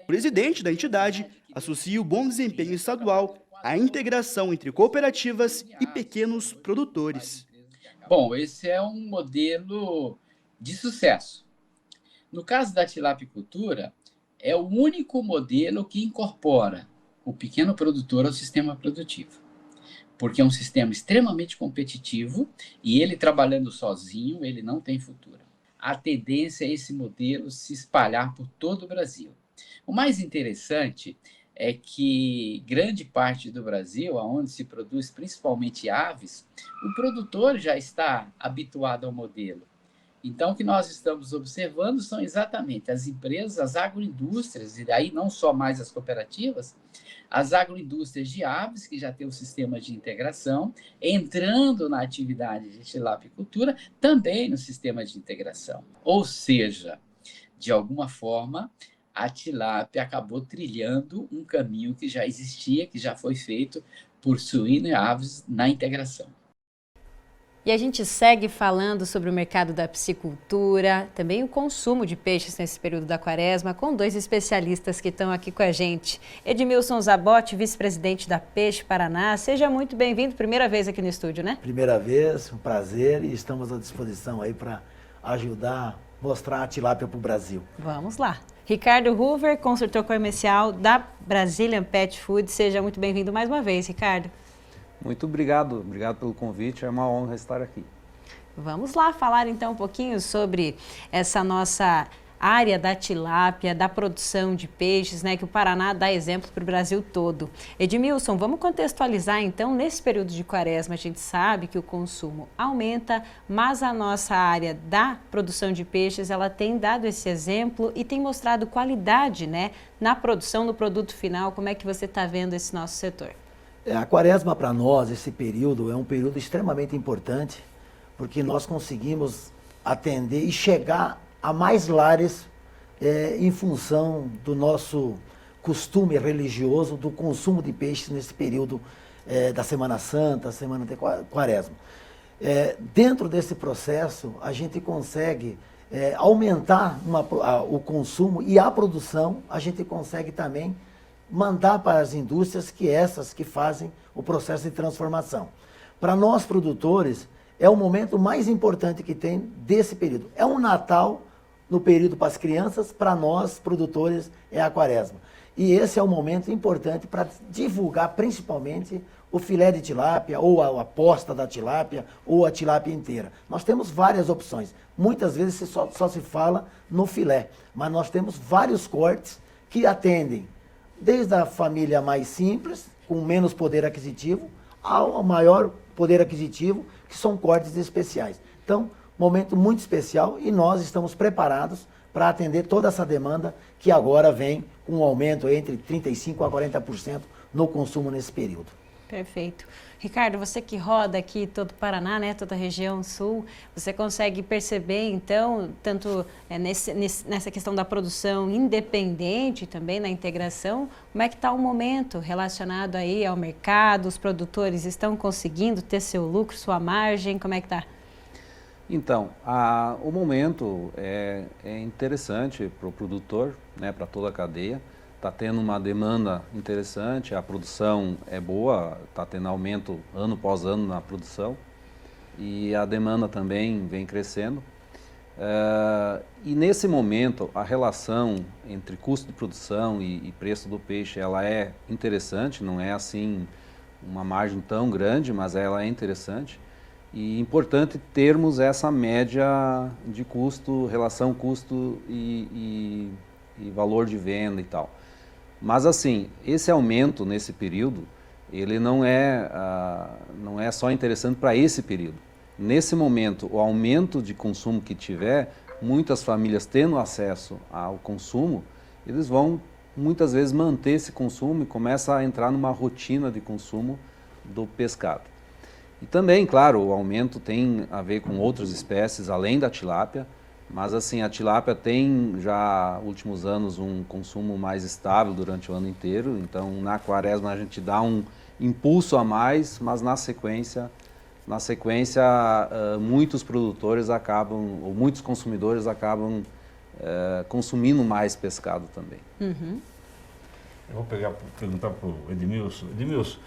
O presidente da entidade associa o bom desempenho estadual à integração entre cooperativas e pequenos produtores. Bom, esse é um modelo de sucesso. No caso da tilapicultura, é o único modelo que incorpora o pequeno produtor ao sistema produtivo, porque é um sistema extremamente competitivo e ele trabalhando sozinho, ele não tem futuro. A tendência é esse modelo se espalhar por todo o Brasil. O mais interessante é que grande parte do Brasil, onde se produz principalmente aves, o produtor já está habituado ao modelo. Então, o que nós estamos observando são exatamente as empresas, as agroindústrias, e daí não só mais as cooperativas, as agroindústrias de aves, que já tem o sistema de integração, entrando na atividade de tilapicultura, também no sistema de integração. Ou seja, de alguma forma, a tilápia acabou trilhando um caminho que já existia, que já foi feito por suíno e aves na integração. E a gente segue falando sobre o mercado da piscicultura, também o consumo de peixes nesse período da quaresma, com dois especialistas que estão aqui com a gente. Edmilson Zabotti, vice-presidente da Peixe Paraná, seja muito bem-vindo, primeira vez aqui no estúdio, né? Primeira vez, um prazer, e estamos à disposição aí para ajudar, mostrar a tilápia para o Brasil. Vamos lá. Ricardo Hoover, consultor comercial da Brazilian Pet Food, seja muito bem-vindo mais uma vez, Ricardo. Muito obrigado pelo convite, é uma honra estar aqui. Vamos lá falar então um pouquinho sobre essa nossa área da tilápia, da produção de peixes, né, que o Paraná dá exemplo para o Brasil todo. Edmilson, vamos contextualizar então, nesse período de quaresma, a gente sabe que o consumo aumenta, mas a nossa área da produção de peixes, ela tem dado esse exemplo e tem mostrado qualidade, né, na produção, no produto final. Como é que você está vendo esse nosso setor? A quaresma para nós, esse período, é um período extremamente importante, porque nós conseguimos atender e chegar a mais lares em função do nosso costume religioso do consumo de peixes nesse período da Semana Santa, Semana de Quaresma. Dentro desse processo, a gente consegue aumentar o consumo e a produção, a gente consegue também mandar para as indústrias essas que fazem o processo de transformação. Para nós produtores, é o momento mais importante que tem desse período. É um Natal no período para as crianças, para nós produtores é a quaresma. E esse é o momento importante para divulgar principalmente o filé de tilápia, ou a posta da tilápia, ou a tilápia inteira. Nós temos várias opções. Muitas vezes só se fala no filé, mas nós temos vários cortes que atendem desde a família mais simples, com menos poder aquisitivo, ao maior poder aquisitivo, que são cortes especiais. Então, momento muito especial e nós estamos preparados para atender toda essa demanda que agora vem com um aumento entre 35% a 40% no consumo nesse período. Perfeito. Ricardo, você que roda aqui todo o Paraná, né, toda a região sul, você consegue perceber, então, tanto nessa questão da produção independente, também na integração, como é que está o momento relacionado aí ao mercado, os produtores estão conseguindo ter seu lucro, sua margem, como é que está? Então, o momento é interessante para o produtor, né, para toda a cadeia. Está tendo uma demanda interessante, a produção é boa, está tendo aumento ano após ano na produção e a demanda também vem crescendo. E nesse momento, a relação entre custo de produção e preço do peixe, ela é interessante, não é assim uma margem tão grande, mas ela é interessante. E importante termos essa média de custo, relação custo e valor de venda e tal. Mas assim, esse aumento nesse período, ele não é só interessante para esse período. Nesse momento, o aumento de consumo que tiver, muitas famílias tendo acesso ao consumo, eles vão muitas vezes manter esse consumo e começa a entrar numa rotina de consumo do pescado. E também, claro, o aumento tem a ver com outras espécies, além da tilápia, Mas assim, a tilápia tem já, últimos anos, um consumo mais estável durante o ano inteiro. Então, na quaresma a gente dá um impulso a mais, mas na sequência, muitos produtores acabam, ou muitos consumidores acabam consumindo mais pescado também. Uhum. Eu vou perguntar para o Edmilson. Edmilson,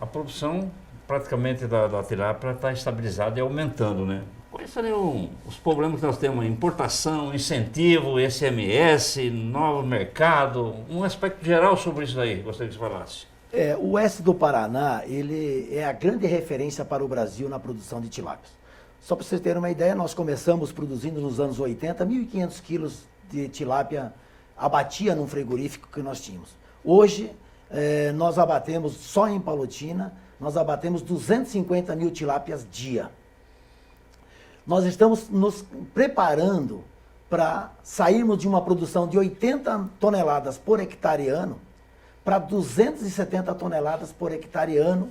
a produção praticamente da tilápia está estabilizada e aumentando, né? Quais seriam os problemas que nós temos? Importação, incentivo, ICMS, novo mercado, um aspecto geral sobre isso aí, gostaria que você falasse. O oeste do Paraná, ele é a grande referência para o Brasil na produção de tilápias. Só para vocês terem uma ideia, nós começamos produzindo nos anos 80, 1.500 quilos de tilápia abatia num frigorífico que nós tínhamos. Hoje, nós abatemos, só em Palotina, nós abatemos 250 mil tilápias dia. Nós estamos nos preparando para sairmos de uma produção de 80 toneladas por hectare ano para 270 toneladas por hectare ano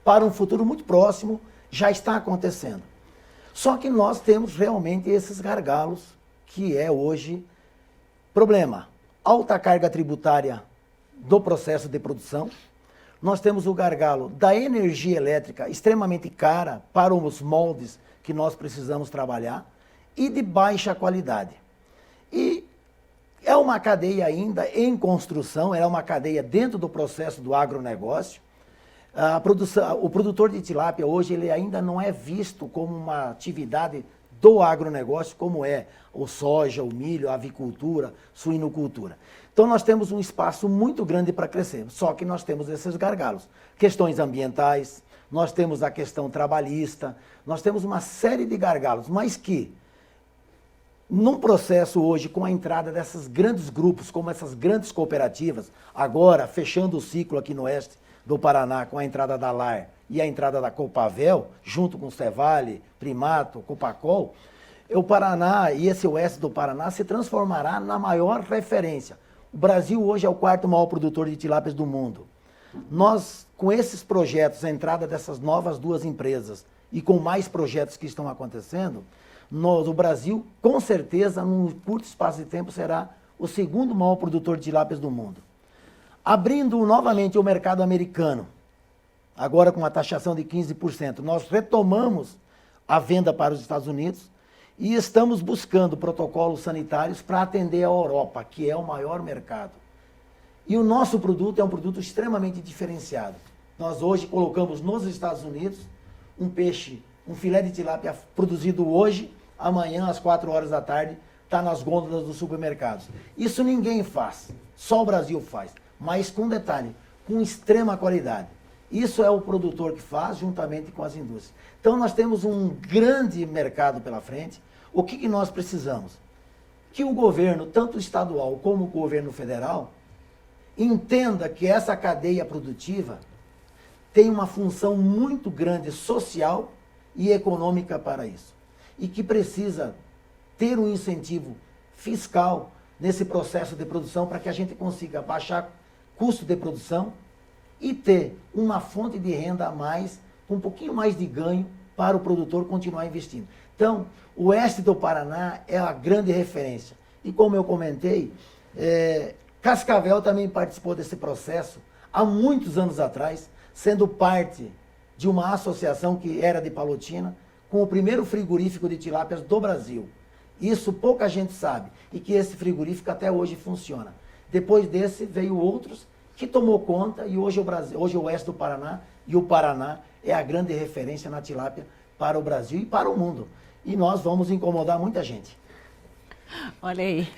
para um futuro muito próximo, já está acontecendo. Só que nós temos realmente esses gargalos, que é hoje problema. Alta carga tributária do processo de produção. Nós temos o gargalo da energia elétrica extremamente cara para os moldes que nós precisamos trabalhar e de baixa qualidade. E é uma cadeia ainda em construção, é uma cadeia dentro do processo do agronegócio. O produtor de tilápia hoje ele ainda não é visto como uma atividade do agronegócio, como é o soja, o milho, a avicultura, suinocultura. Então nós temos um espaço muito grande para crescer, só que nós temos esses gargalos. Questões ambientais, nós temos a questão trabalhista, nós temos uma série de gargalos, mas que, num processo hoje, com a entrada desses grandes grupos, como essas grandes cooperativas, agora fechando o ciclo aqui no oeste do Paraná, com a entrada da LAR e a entrada da Copavel, junto com o Cevale, Primato, Copacol, o Paraná e esse oeste do Paraná se transformará na maior referência. O Brasil hoje é o quarto maior produtor de tilápias do mundo. Nós, com esses projetos, a entrada dessas novas duas empresas e com mais projetos que estão acontecendo, o Brasil, com certeza, num curto espaço de tempo, será o segundo maior produtor de tilápias do mundo. Abrindo novamente o mercado americano, agora com uma taxação de 15%, nós retomamos a venda para os Estados Unidos e estamos buscando protocolos sanitários para atender a Europa, que é o maior mercado. E o nosso produto é um produto extremamente diferenciado. Nós hoje colocamos nos Estados Unidos um peixe, um filé de tilápia produzido hoje, amanhã às 4 horas da tarde, está nas gôndolas dos supermercados. Isso ninguém faz, só o Brasil faz, mas com detalhe, com extrema qualidade. Isso é o produtor que faz, juntamente com as indústrias. Então nós temos um grande mercado pela frente. O que nós precisamos? Que o governo, tanto estadual como o governo federal, entenda que essa cadeia produtiva tem uma função muito grande social e econômica para isso. E que precisa ter um incentivo fiscal nesse processo de produção para que a gente consiga baixar custo de produção e ter uma fonte de renda a mais, com um pouquinho mais de ganho para o produtor continuar investindo. Então, o oeste do Paraná é a grande referência. E como eu comentei, Cascavel também participou desse processo há muitos anos atrás, sendo parte de uma associação que era de Palotina, com o primeiro frigorífico de tilápias do Brasil. Isso pouca gente sabe, e que esse frigorífico até hoje funciona. Depois desse veio outros que tomou conta, e hoje o oeste do Paraná e o Paraná é a grande referência na tilápia para o Brasil e para o mundo. E nós vamos incomodar muita gente. Olha aí.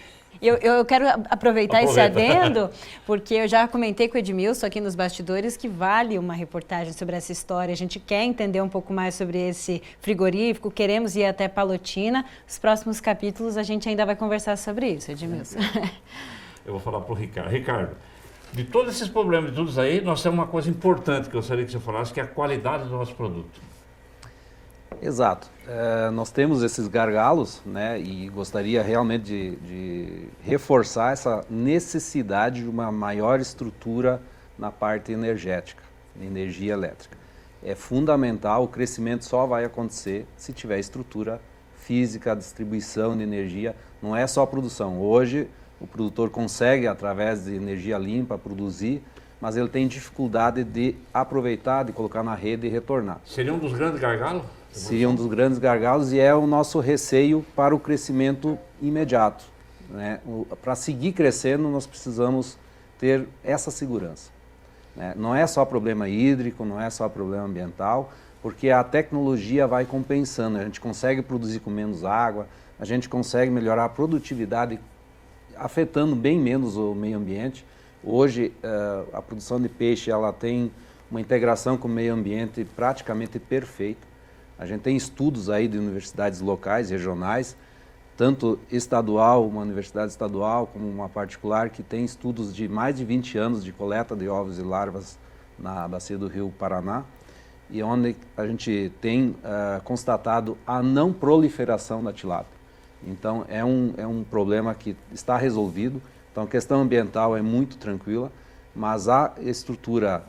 Eu quero aproveitar esse adendo, porque eu já comentei com o Edmilson aqui nos bastidores que vale uma reportagem sobre essa história. A gente quer entender um pouco mais sobre esse frigorífico, queremos ir até Palotina. Os próximos capítulos a gente ainda vai conversar sobre isso, Edmilson. Eu vou falar para o Ricardo. Ricardo, de todos esses problemas, de todos aí, nós temos uma coisa importante que eu gostaria que você falasse, que é a qualidade do nosso produto. Exato. Nós temos esses gargalos, né, e gostaria realmente de reforçar essa necessidade de uma maior estrutura na parte energética, energia elétrica. É fundamental, o crescimento só vai acontecer se tiver estrutura física, a distribuição de energia, não é só produção. Hoje o produtor consegue, através de energia limpa, produzir, mas ele tem dificuldade de aproveitar, de colocar na rede e retornar. Seria um dos grandes gargalos? Seria um dos grandes gargalos e é o nosso receio para o crescimento imediato, né? Para seguir crescendo, nós precisamos ter essa segurança, né? Não é só problema hídrico, não é só problema ambiental, porque a tecnologia vai compensando. A gente consegue produzir com menos água, a gente consegue melhorar a produtividade, afetando bem menos o meio ambiente. Hoje, a produção de peixe ela tem uma integração com o meio ambiente praticamente perfeita. A gente tem estudos aí de universidades locais, regionais, tanto estadual, uma universidade estadual, como uma particular, que tem estudos de mais de 20 anos de coleta de ovos e larvas na bacia do Rio Paraná, e onde a gente tem constatado a não proliferação da tilápia. Então, é um problema que está resolvido. Então, a questão ambiental é muito tranquila, mas a estrutura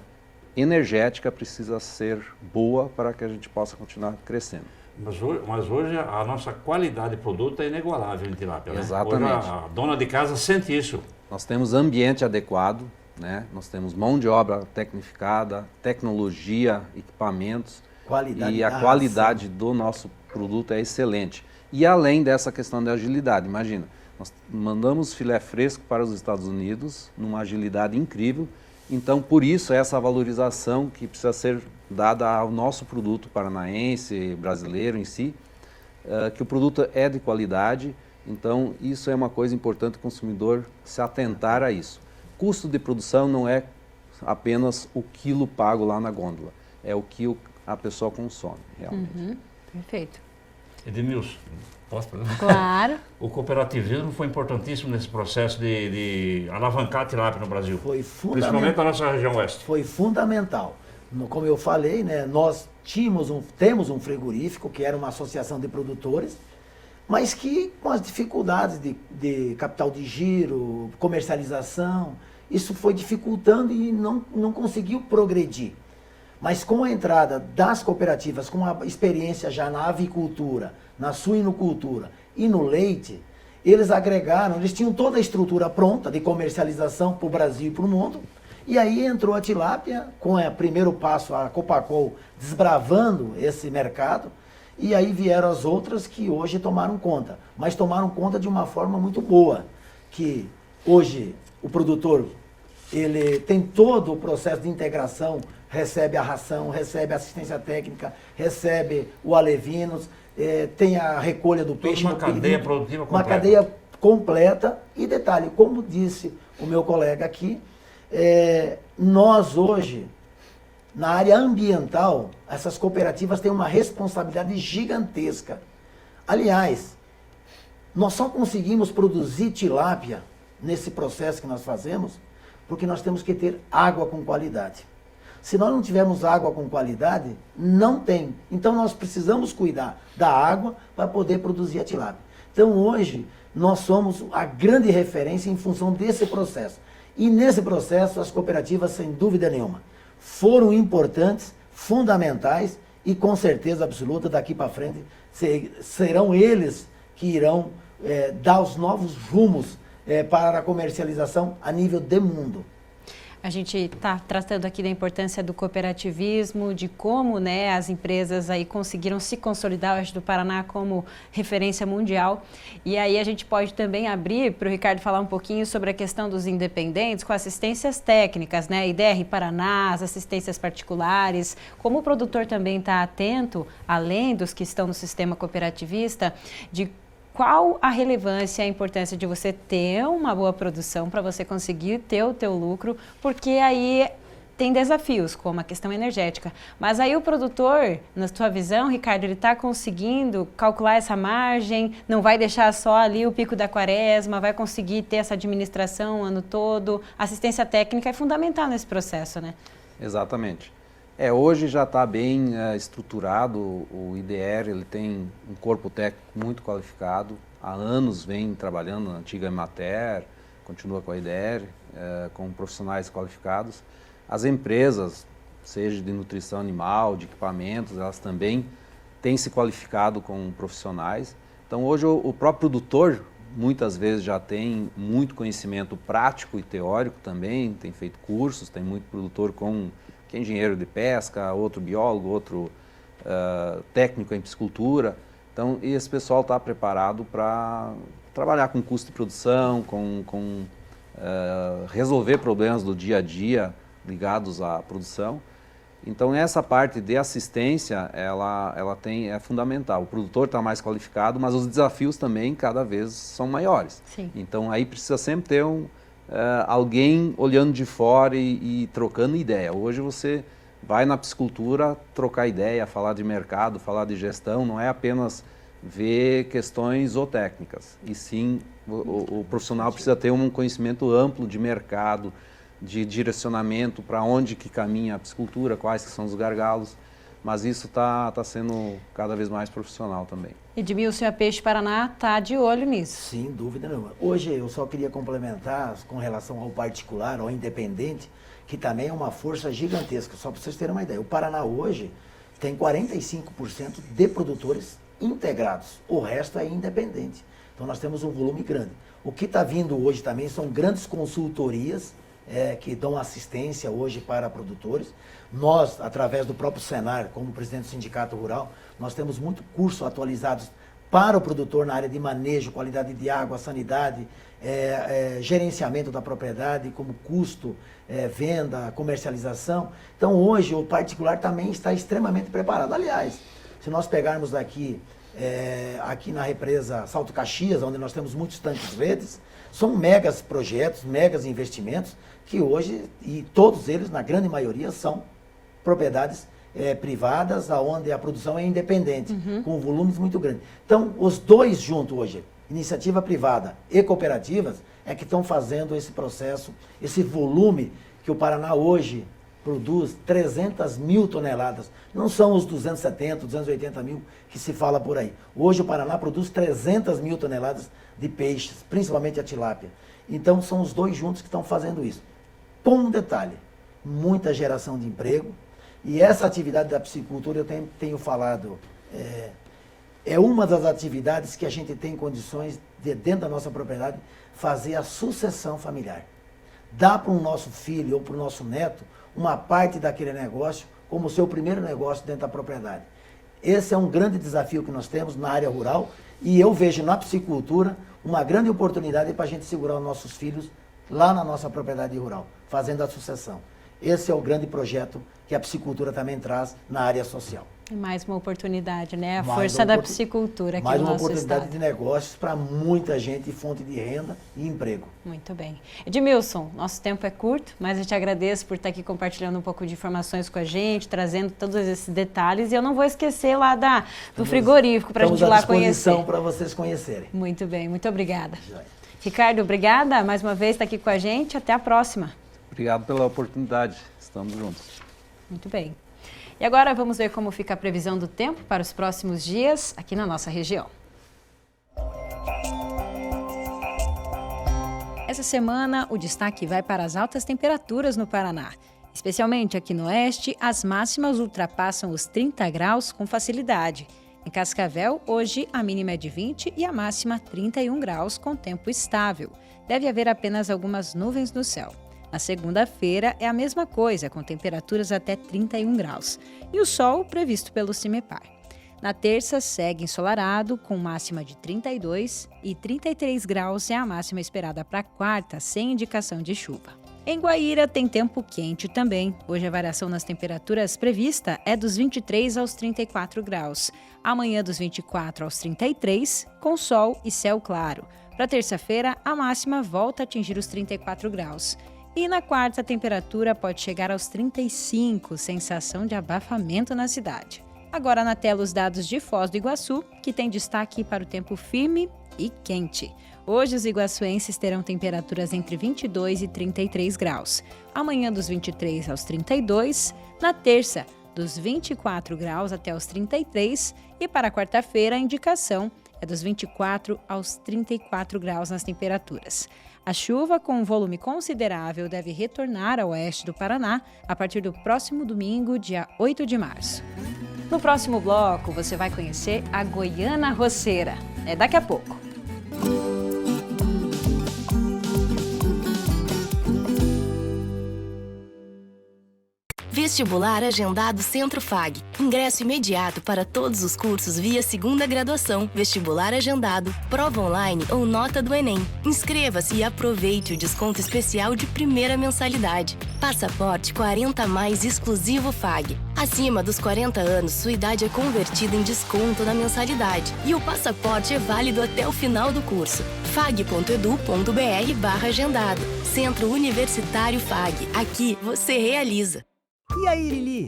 energética precisa ser boa para que a gente possa continuar crescendo. Mas hoje a nossa qualidade de produto é inigualável em tilápia, né? Exatamente. Hoje a dona de casa sente isso. Nós temos ambiente adequado, né? Nós temos mão de obra tecnificada, tecnologia, equipamentos, qualidade e a qualidade do nosso produto é excelente. E além dessa questão de agilidade, imagina, nós mandamos filé fresco para os Estados Unidos numa agilidade incrível. Então, por isso, essa valorização que precisa ser dada ao nosso produto paranaense, brasileiro em si, que o produto é de qualidade. Então, isso é uma coisa importante o consumidor se atentar a isso. Custo de produção não é apenas o quilo pago lá na gôndola, é o que a pessoa consome, realmente. Perfeito. Edmilson, posso falar? Claro. O cooperativismo foi importantíssimo nesse processo de alavancar a tilápia no Brasil. Foi fundamental. Principalmente na nossa região oeste. Foi fundamental. Como eu falei, né, nós temos um frigorífico, que era uma associação de produtores, mas que com as dificuldades de capital de giro, comercialização, isso foi dificultando e não conseguiu progredir. Mas com a entrada das cooperativas, com a experiência já na avicultura, na suinocultura e no leite, eles agregaram, eles tinham toda a estrutura pronta de comercialização para o Brasil e para o mundo. E aí entrou a tilápia, com o primeiro passo a Copacol desbravando esse mercado, e aí vieram as outras que hoje tomaram conta. Mas tomaram conta de uma forma muito boa, que hoje o produtor ele tem todo o processo de integração, recebe a ração, recebe a assistência técnica, recebe o alevinos, tem a recolha do peixe. Uma cadeia produtiva completa. Uma cadeia completa. E detalhe, como disse o meu colega aqui, nós hoje, na área ambiental, essas cooperativas têm uma responsabilidade gigantesca. Aliás, nós só conseguimos produzir tilápia nesse processo que nós fazemos porque nós temos que ter água com qualidade. Se nós não tivermos água com qualidade, não tem. Então nós precisamos cuidar da água para poder produzir a tilápia. Então hoje nós somos a grande referência em função desse processo. E nesse processo as cooperativas, sem dúvida nenhuma, foram importantes, fundamentais e com certeza absoluta daqui para frente serão eles que irão dar os novos rumos para a comercialização a nível de mundo. A gente está tratando aqui da importância do cooperativismo, de como, né, as empresas aí conseguiram se consolidar, hoje do Paraná como referência mundial. E aí a gente pode também abrir para o Ricardo falar um pouquinho sobre a questão dos independentes com assistências técnicas, né, IDR Paraná, as assistências particulares, como o produtor também está atento, além dos que estão no sistema cooperativista, de qual a relevância e a importância de você ter uma boa produção para você conseguir ter o teu lucro, porque aí tem desafios, como a questão energética. Mas aí o produtor, na sua visão, Ricardo, ele está conseguindo calcular essa margem, não vai deixar só ali o pico da quaresma, vai conseguir ter essa administração o ano todo. A assistência técnica é fundamental nesse processo, né? Exatamente. Hoje já está bem estruturado, o IDR ele tem um corpo técnico muito qualificado, há anos vem trabalhando na antiga Emater, continua com a IDR, com profissionais qualificados. As empresas, seja de nutrição animal, de equipamentos, elas também tem se qualificado com profissionais. Então hoje o próprio produtor muitas vezes já tem muito conhecimento prático e teórico também, tem feito cursos, tem muito produtor que é engenheiro de pesca, outro biólogo, outro técnico em piscicultura. Então esse pessoal está preparado para trabalhar com custo de produção, resolver problemas do dia a dia ligados à produção. Então essa parte de assistência, ela é fundamental. O produtor está mais qualificado, mas os desafios também cada vez são maiores. Sim. Então aí precisa sempre ter alguém olhando de fora e trocando ideia. Hoje você vai na piscicultura trocar ideia, falar de mercado, falar de gestão, não é apenas ver questões zootécnicas, e sim o profissional precisa ter um conhecimento amplo de mercado, de direcionamento, para onde que caminha a piscicultura, quais que são os gargalos, mas isso está sendo cada vez mais profissional também. Edmilson, a Peixe Paraná está de olho nisso. Sem dúvida nenhuma. Hoje eu só queria complementar com relação ao particular, ao independente, que também é uma força gigantesca, só para vocês terem uma ideia. O Paraná hoje tem 45% de produtores integrados, o resto é independente. Então nós temos um volume grande. O que está vindo hoje também são grandes consultorias que dão assistência hoje para produtores. Nós, através do próprio Senar, como presidente do Sindicato Rural, nós temos muito curso atualizados para o produtor na área de manejo, qualidade de água, sanidade, gerenciamento da propriedade, como custo, venda, comercialização. Então hoje o particular também está extremamente preparado. Aliás, se nós pegarmos aqui na represa Salto Caxias, onde nós temos muitos tanques verdes, são megas projetos, megas investimentos, que hoje, e todos eles, na grande maioria, são propriedades privadas, onde a produção é independente, com volumes muito grandes. Então, os dois juntos hoje, iniciativa privada e cooperativas, é que estão fazendo esse processo, esse volume que o Paraná hoje produz 300 mil toneladas. Não são os 270, 280 mil que se fala por aí. Hoje o Paraná produz 300 mil toneladas de peixes, principalmente a tilápia. Então são os dois juntos que estão fazendo isso. Com um detalhe, muita geração de emprego. E essa atividade da piscicultura, eu tenho falado, é uma das atividades que a gente tem condições de, dentro da nossa propriedade, fazer a sucessão familiar. Dá para o nosso filho ou para o nosso neto uma parte daquele negócio como seu primeiro negócio dentro da propriedade. Esse é um grande desafio que nós temos na área rural e eu vejo na piscicultura uma grande oportunidade para a gente segurar os nossos filhos lá na nossa propriedade rural, fazendo a sucessão. Esse é o grande projeto que a piscicultura também traz na área social. E mais uma oportunidade, né? A força da piscicultura aqui no nosso estado. Mais uma oportunidade de negócios para muita gente, fonte de renda e emprego. Muito bem. Edmilson, nosso tempo é curto, mas eu te agradeço por estar aqui compartilhando um pouco de informações com a gente, trazendo todos esses detalhes. E eu não vou esquecer lá do frigorífico para a gente ir lá conhecer. Estamos à disposição para vocês conhecerem. Muito bem, muito obrigada. Ricardo, obrigada mais uma vez por estar aqui com a gente. Até a próxima. Obrigado pela oportunidade. Estamos juntos. Muito bem. E agora vamos ver como fica a previsão do tempo para os próximos dias aqui na nossa região. Essa semana, o destaque vai para as altas temperaturas no Paraná. Especialmente aqui no oeste, as máximas ultrapassam os 30 graus com facilidade. Em Cascavel, hoje, a mínima é de 20 e a máxima 31 graus com tempo estável. Deve haver apenas algumas nuvens no céu. Na segunda-feira é a mesma coisa, com temperaturas até 31 graus. E o sol previsto pelo CIMEPAR. Na terça, segue ensolarado, com máxima de 32 e 33 graus é a máxima esperada para a quarta, sem indicação de chuva. Em Guaíra tem tempo quente também. Hoje a variação nas temperaturas prevista é dos 23 aos 34 graus. Amanhã dos 24 aos 33, com sol e céu claro. Para terça-feira, a máxima volta a atingir os 34 graus. E na quarta, a temperatura pode chegar aos 35, sensação de abafamento na cidade. Agora na tela os dados de Foz do Iguaçu, que tem destaque para o tempo firme e quente. Hoje os iguaçuenses terão temperaturas entre 22 e 33 graus. Amanhã dos 23 aos 32, na terça dos 24 graus até os 33 e para quarta-feira a indicação é dos 24 aos 34 graus nas temperaturas. A chuva, com um volume considerável, deve retornar ao oeste do Paraná a partir do próximo domingo, dia 8 de março. No próximo bloco, você vai conhecer a goiana roceira. É daqui a pouco. Vestibular agendado Centro FAG. Ingresso imediato para todos os cursos via segunda graduação, vestibular agendado, prova online ou nota do Enem. Inscreva-se e aproveite o desconto especial de primeira mensalidade. Passaporte 40+ exclusivo FAG. Acima dos 40 anos, sua idade é convertida em desconto na mensalidade. E o passaporte é válido até o final do curso. fag.edu.br/agendado. Centro Universitário FAG. Aqui você realiza. E aí, Lili?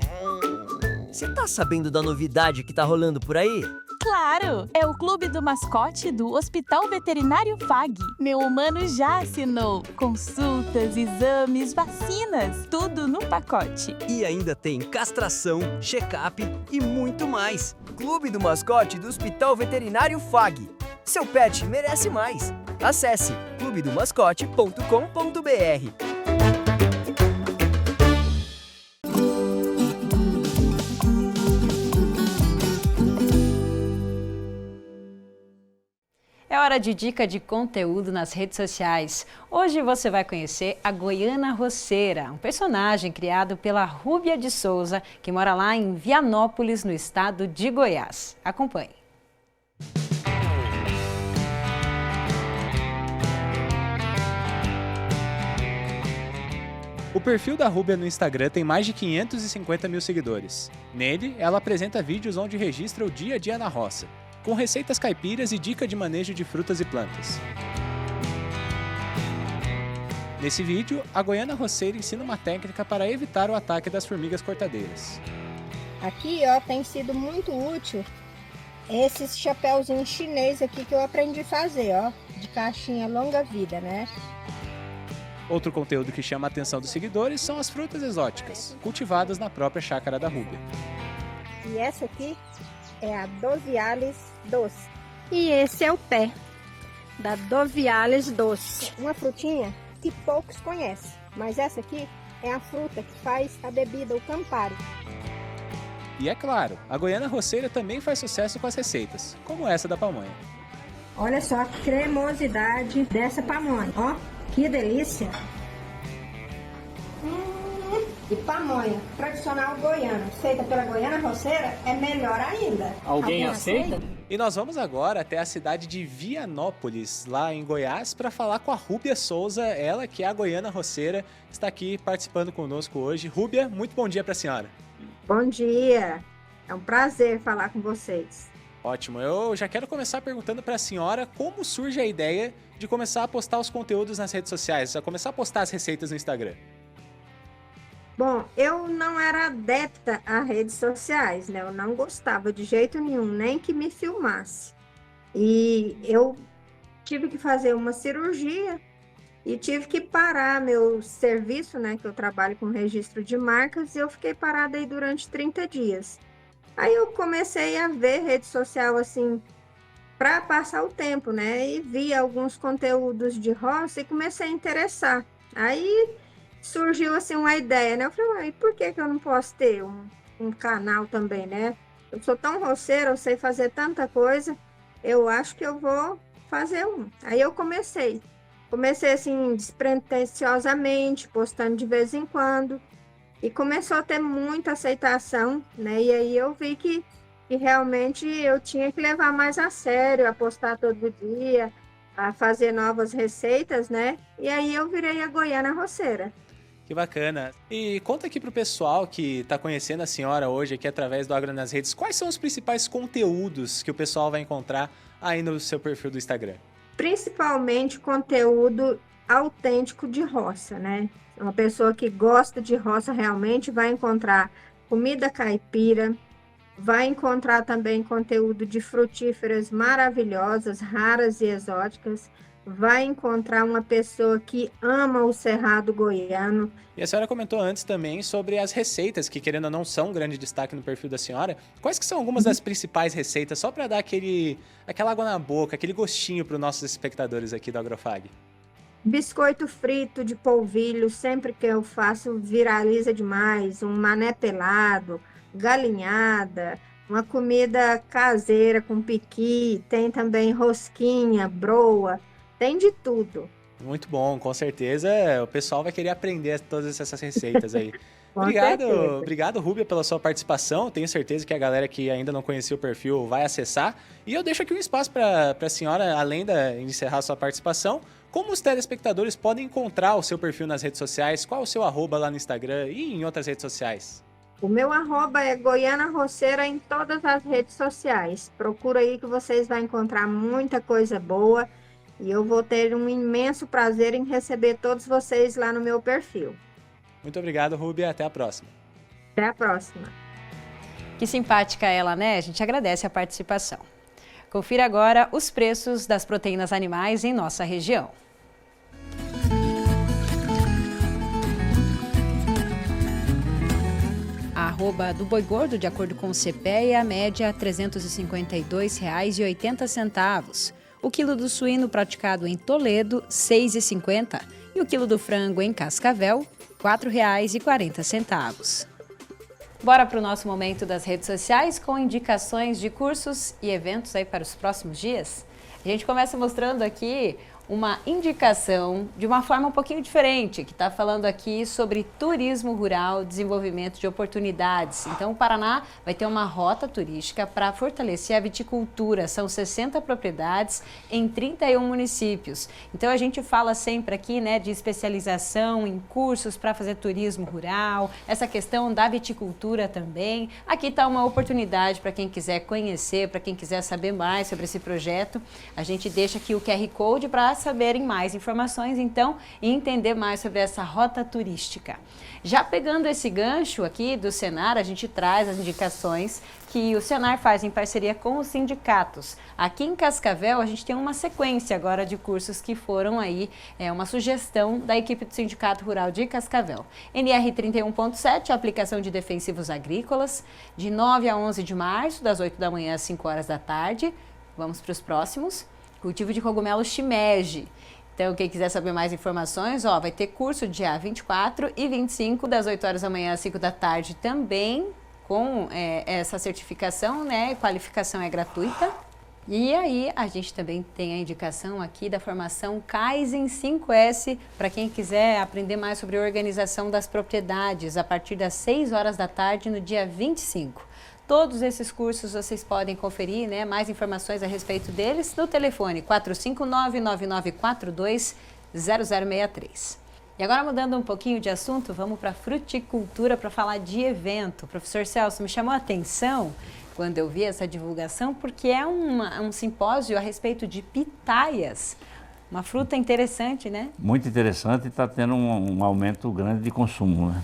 Você tá sabendo da novidade que tá rolando por aí? Claro! É o Clube do Mascote do Hospital Veterinário FAG. Meu humano já assinou. Consultas, exames, vacinas, tudo no pacote. E ainda tem castração, check-up e muito mais. Clube do Mascote do Hospital Veterinário FAG. Seu pet merece mais. Acesse clubedomascote.com.br. É hora de dica de conteúdo nas redes sociais. Hoje você vai conhecer a goiana roceira, um personagem criado pela Rúbia de Souza, que mora lá em Vianópolis, no estado de Goiás. Acompanhe. O perfil da Rúbia no Instagram tem mais de 550 mil seguidores. Nele, ela apresenta vídeos onde registra o dia a dia na roça, com receitas caipiras e dica de manejo de frutas e plantas. Nesse vídeo, a goiana roceira ensina uma técnica para evitar o ataque das formigas cortadeiras. Aqui, ó, tem sido muito útil esses chapéuzinhos chinês aqui que eu aprendi a fazer, ó, de caixinha longa vida, né? Outro conteúdo que chama a atenção dos seguidores são as frutas exóticas, cultivadas na própria chácara da Rúbia. E essa aqui é a Doviales doce. E esse é o pé da Doviales doce. Uma frutinha que poucos conhecem, mas essa aqui é a fruta que faz a bebida, o Campari. E é claro, a goiana roceira também faz sucesso com as receitas, como essa da pamonha. Olha só a cremosidade dessa pamonha, ó, que delícia! E pamonha tradicional goiana, feita pela goiana roceira, é melhor ainda. Alguém aceita? E nós vamos agora até a cidade de Vianópolis, lá em Goiás, para falar com a Rúbia Souza, ela que é a goiana roceira, está aqui participando conosco hoje. Rúbia, muito bom dia para a senhora. Bom dia, é um prazer falar com vocês. Ótimo, eu já quero começar perguntando para a senhora como surge a ideia de começar a postar os conteúdos nas redes sociais, a começar a postar as receitas no Instagram. Bom, eu não era adepta a redes sociais, né? Eu não gostava de jeito nenhum, nem que me filmasse. E eu tive que fazer uma cirurgia e tive que parar meu serviço, né? Que eu trabalho com registro de marcas, e eu fiquei parada aí durante 30 dias. Aí eu comecei a ver rede social assim, para passar o tempo, né? E vi alguns conteúdos de roça e comecei a interessar. Aí surgiu assim uma ideia, né? Eu falei, por que eu não posso ter um canal também, né? Eu sou tão roceira, eu sei fazer tanta coisa, eu acho que eu vou fazer um. Aí eu comecei assim, despretensiosamente, postando de vez em quando, e começou a ter muita aceitação, né? E aí eu vi que realmente eu tinha que levar mais a sério, a postar todo dia, a fazer novas receitas, né? E aí eu virei a goiana roceira. Que bacana. E conta aqui pro pessoal que está conhecendo a senhora hoje aqui através do Agro nas Redes, quais são os principais conteúdos que o pessoal vai encontrar aí no seu perfil do Instagram? Principalmente conteúdo autêntico de roça, né? Uma pessoa que gosta de roça realmente vai encontrar comida caipira, vai encontrar também conteúdo de frutíferas maravilhosas, raras e exóticas, vai encontrar uma pessoa que ama o cerrado goiano. E a senhora comentou antes também sobre as receitas, que querendo ou não são um grande destaque no perfil da senhora. Quais que são algumas das principais receitas, só para dar aquela água na boca, aquele gostinho para os nossos espectadores aqui do Agrofag? Biscoito frito de polvilho, sempre que eu faço viraliza demais, um mané pelado, galinhada, uma comida caseira com piqui, tem também rosquinha, broa, tem de tudo. Muito bom, com certeza o pessoal vai querer aprender todas essas receitas aí. Com certeza. Obrigado, Rúbia, pela sua participação. Tenho certeza que a galera que ainda não conhecia o perfil vai acessar. E eu deixo aqui um espaço para a senhora, além de encerrar a sua participação, como os telespectadores podem encontrar o seu perfil nas redes sociais? Qual o seu arroba lá no Instagram e em outras redes sociais? O meu arroba é Goiana Roceira em todas as redes sociais. Procura aí que vocês vão encontrar muita coisa boa. E eu vou ter um imenso prazer em receber todos vocês lá no meu perfil. Muito obrigado, Rúbia. Até a próxima. Até a próxima. Que simpática ela, né? A gente agradece a participação. Confira agora os preços das proteínas animais em nossa região. A arroba do boi gordo, de acordo com o CPEA, a média é R$ 352,80. O quilo do suíno praticado em Toledo, R$ 6,50. E o quilo do frango em Cascavel, R$ 4,40. Bora para o nosso momento das redes sociais com indicações de cursos e eventos aí para os próximos dias? A gente começa mostrando aqui uma indicação de uma forma um pouquinho diferente, que está falando aqui sobre turismo rural, desenvolvimento de oportunidades. Então, o Paraná vai ter uma rota turística para fortalecer a viticultura. São 60 propriedades em 31 municípios. Então, a gente fala sempre aqui, né, de especialização em cursos para fazer turismo rural, essa questão da viticultura também. Aqui está uma oportunidade para quem quiser conhecer, para quem quiser saber mais sobre esse projeto. A gente deixa aqui o QR Code para saberem mais informações, então, e entender mais sobre essa rota turística. Já pegando esse gancho aqui do Senar, a gente traz as indicações que o Senar faz em parceria com os sindicatos. Aqui em Cascavel, a gente tem uma sequência agora de cursos que foram aí, uma sugestão da equipe do Sindicato Rural de Cascavel. NR 31.7, aplicação de defensivos agrícolas, de 9 a 11 de março, das 8 da manhã às 5 horas da tarde. Vamos para os próximos. Cultivo de cogumelo shimeji. Então, quem quiser saber mais informações, vai ter curso dia 24 e 25, das 8 horas da manhã às 5 da tarde também, com essa certificação, né? Qualificação é gratuita. E aí, a gente também tem a indicação aqui da formação Kaizen 5S, para quem quiser aprender mais sobre a organização das propriedades, a partir das 6 horas da tarde, no dia 25. Todos esses cursos vocês podem conferir, né, mais informações a respeito deles no telefone 459-9942-0063. E agora, mudando um pouquinho de assunto, vamos para a fruticultura para falar de evento. Professor Celso, me chamou a atenção quando eu vi essa divulgação, porque é um simpósio a respeito de pitaias. Uma fruta interessante, né? Muito interessante e está tendo um aumento grande de consumo, né?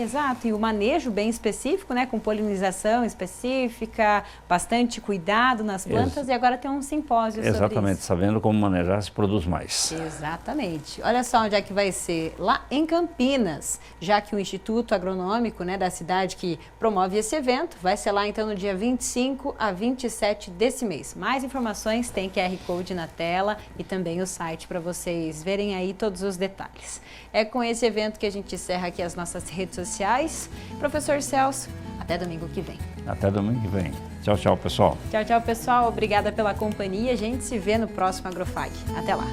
Exato. E o manejo bem específico, né? Com polinização específica, bastante cuidado nas plantas e agora tem um simpósio sobre isso. Exatamente, sabendo como manejar se produz mais. Exatamente. Olha só onde é que vai ser, lá em Campinas, já que o Instituto Agronômico, né, da cidade que promove esse evento, vai ser lá então no dia 25 a 27 desse mês. Mais informações tem QR Code na tela e também o site para vocês verem aí todos os detalhes. É com esse evento que a gente encerra aqui as nossas redes sociais. Professor Celso, até domingo que vem. Até domingo que vem. Tchau, tchau, pessoal. Tchau, tchau, pessoal. Obrigada pela companhia. A gente se vê no próximo Agrofag. Até lá.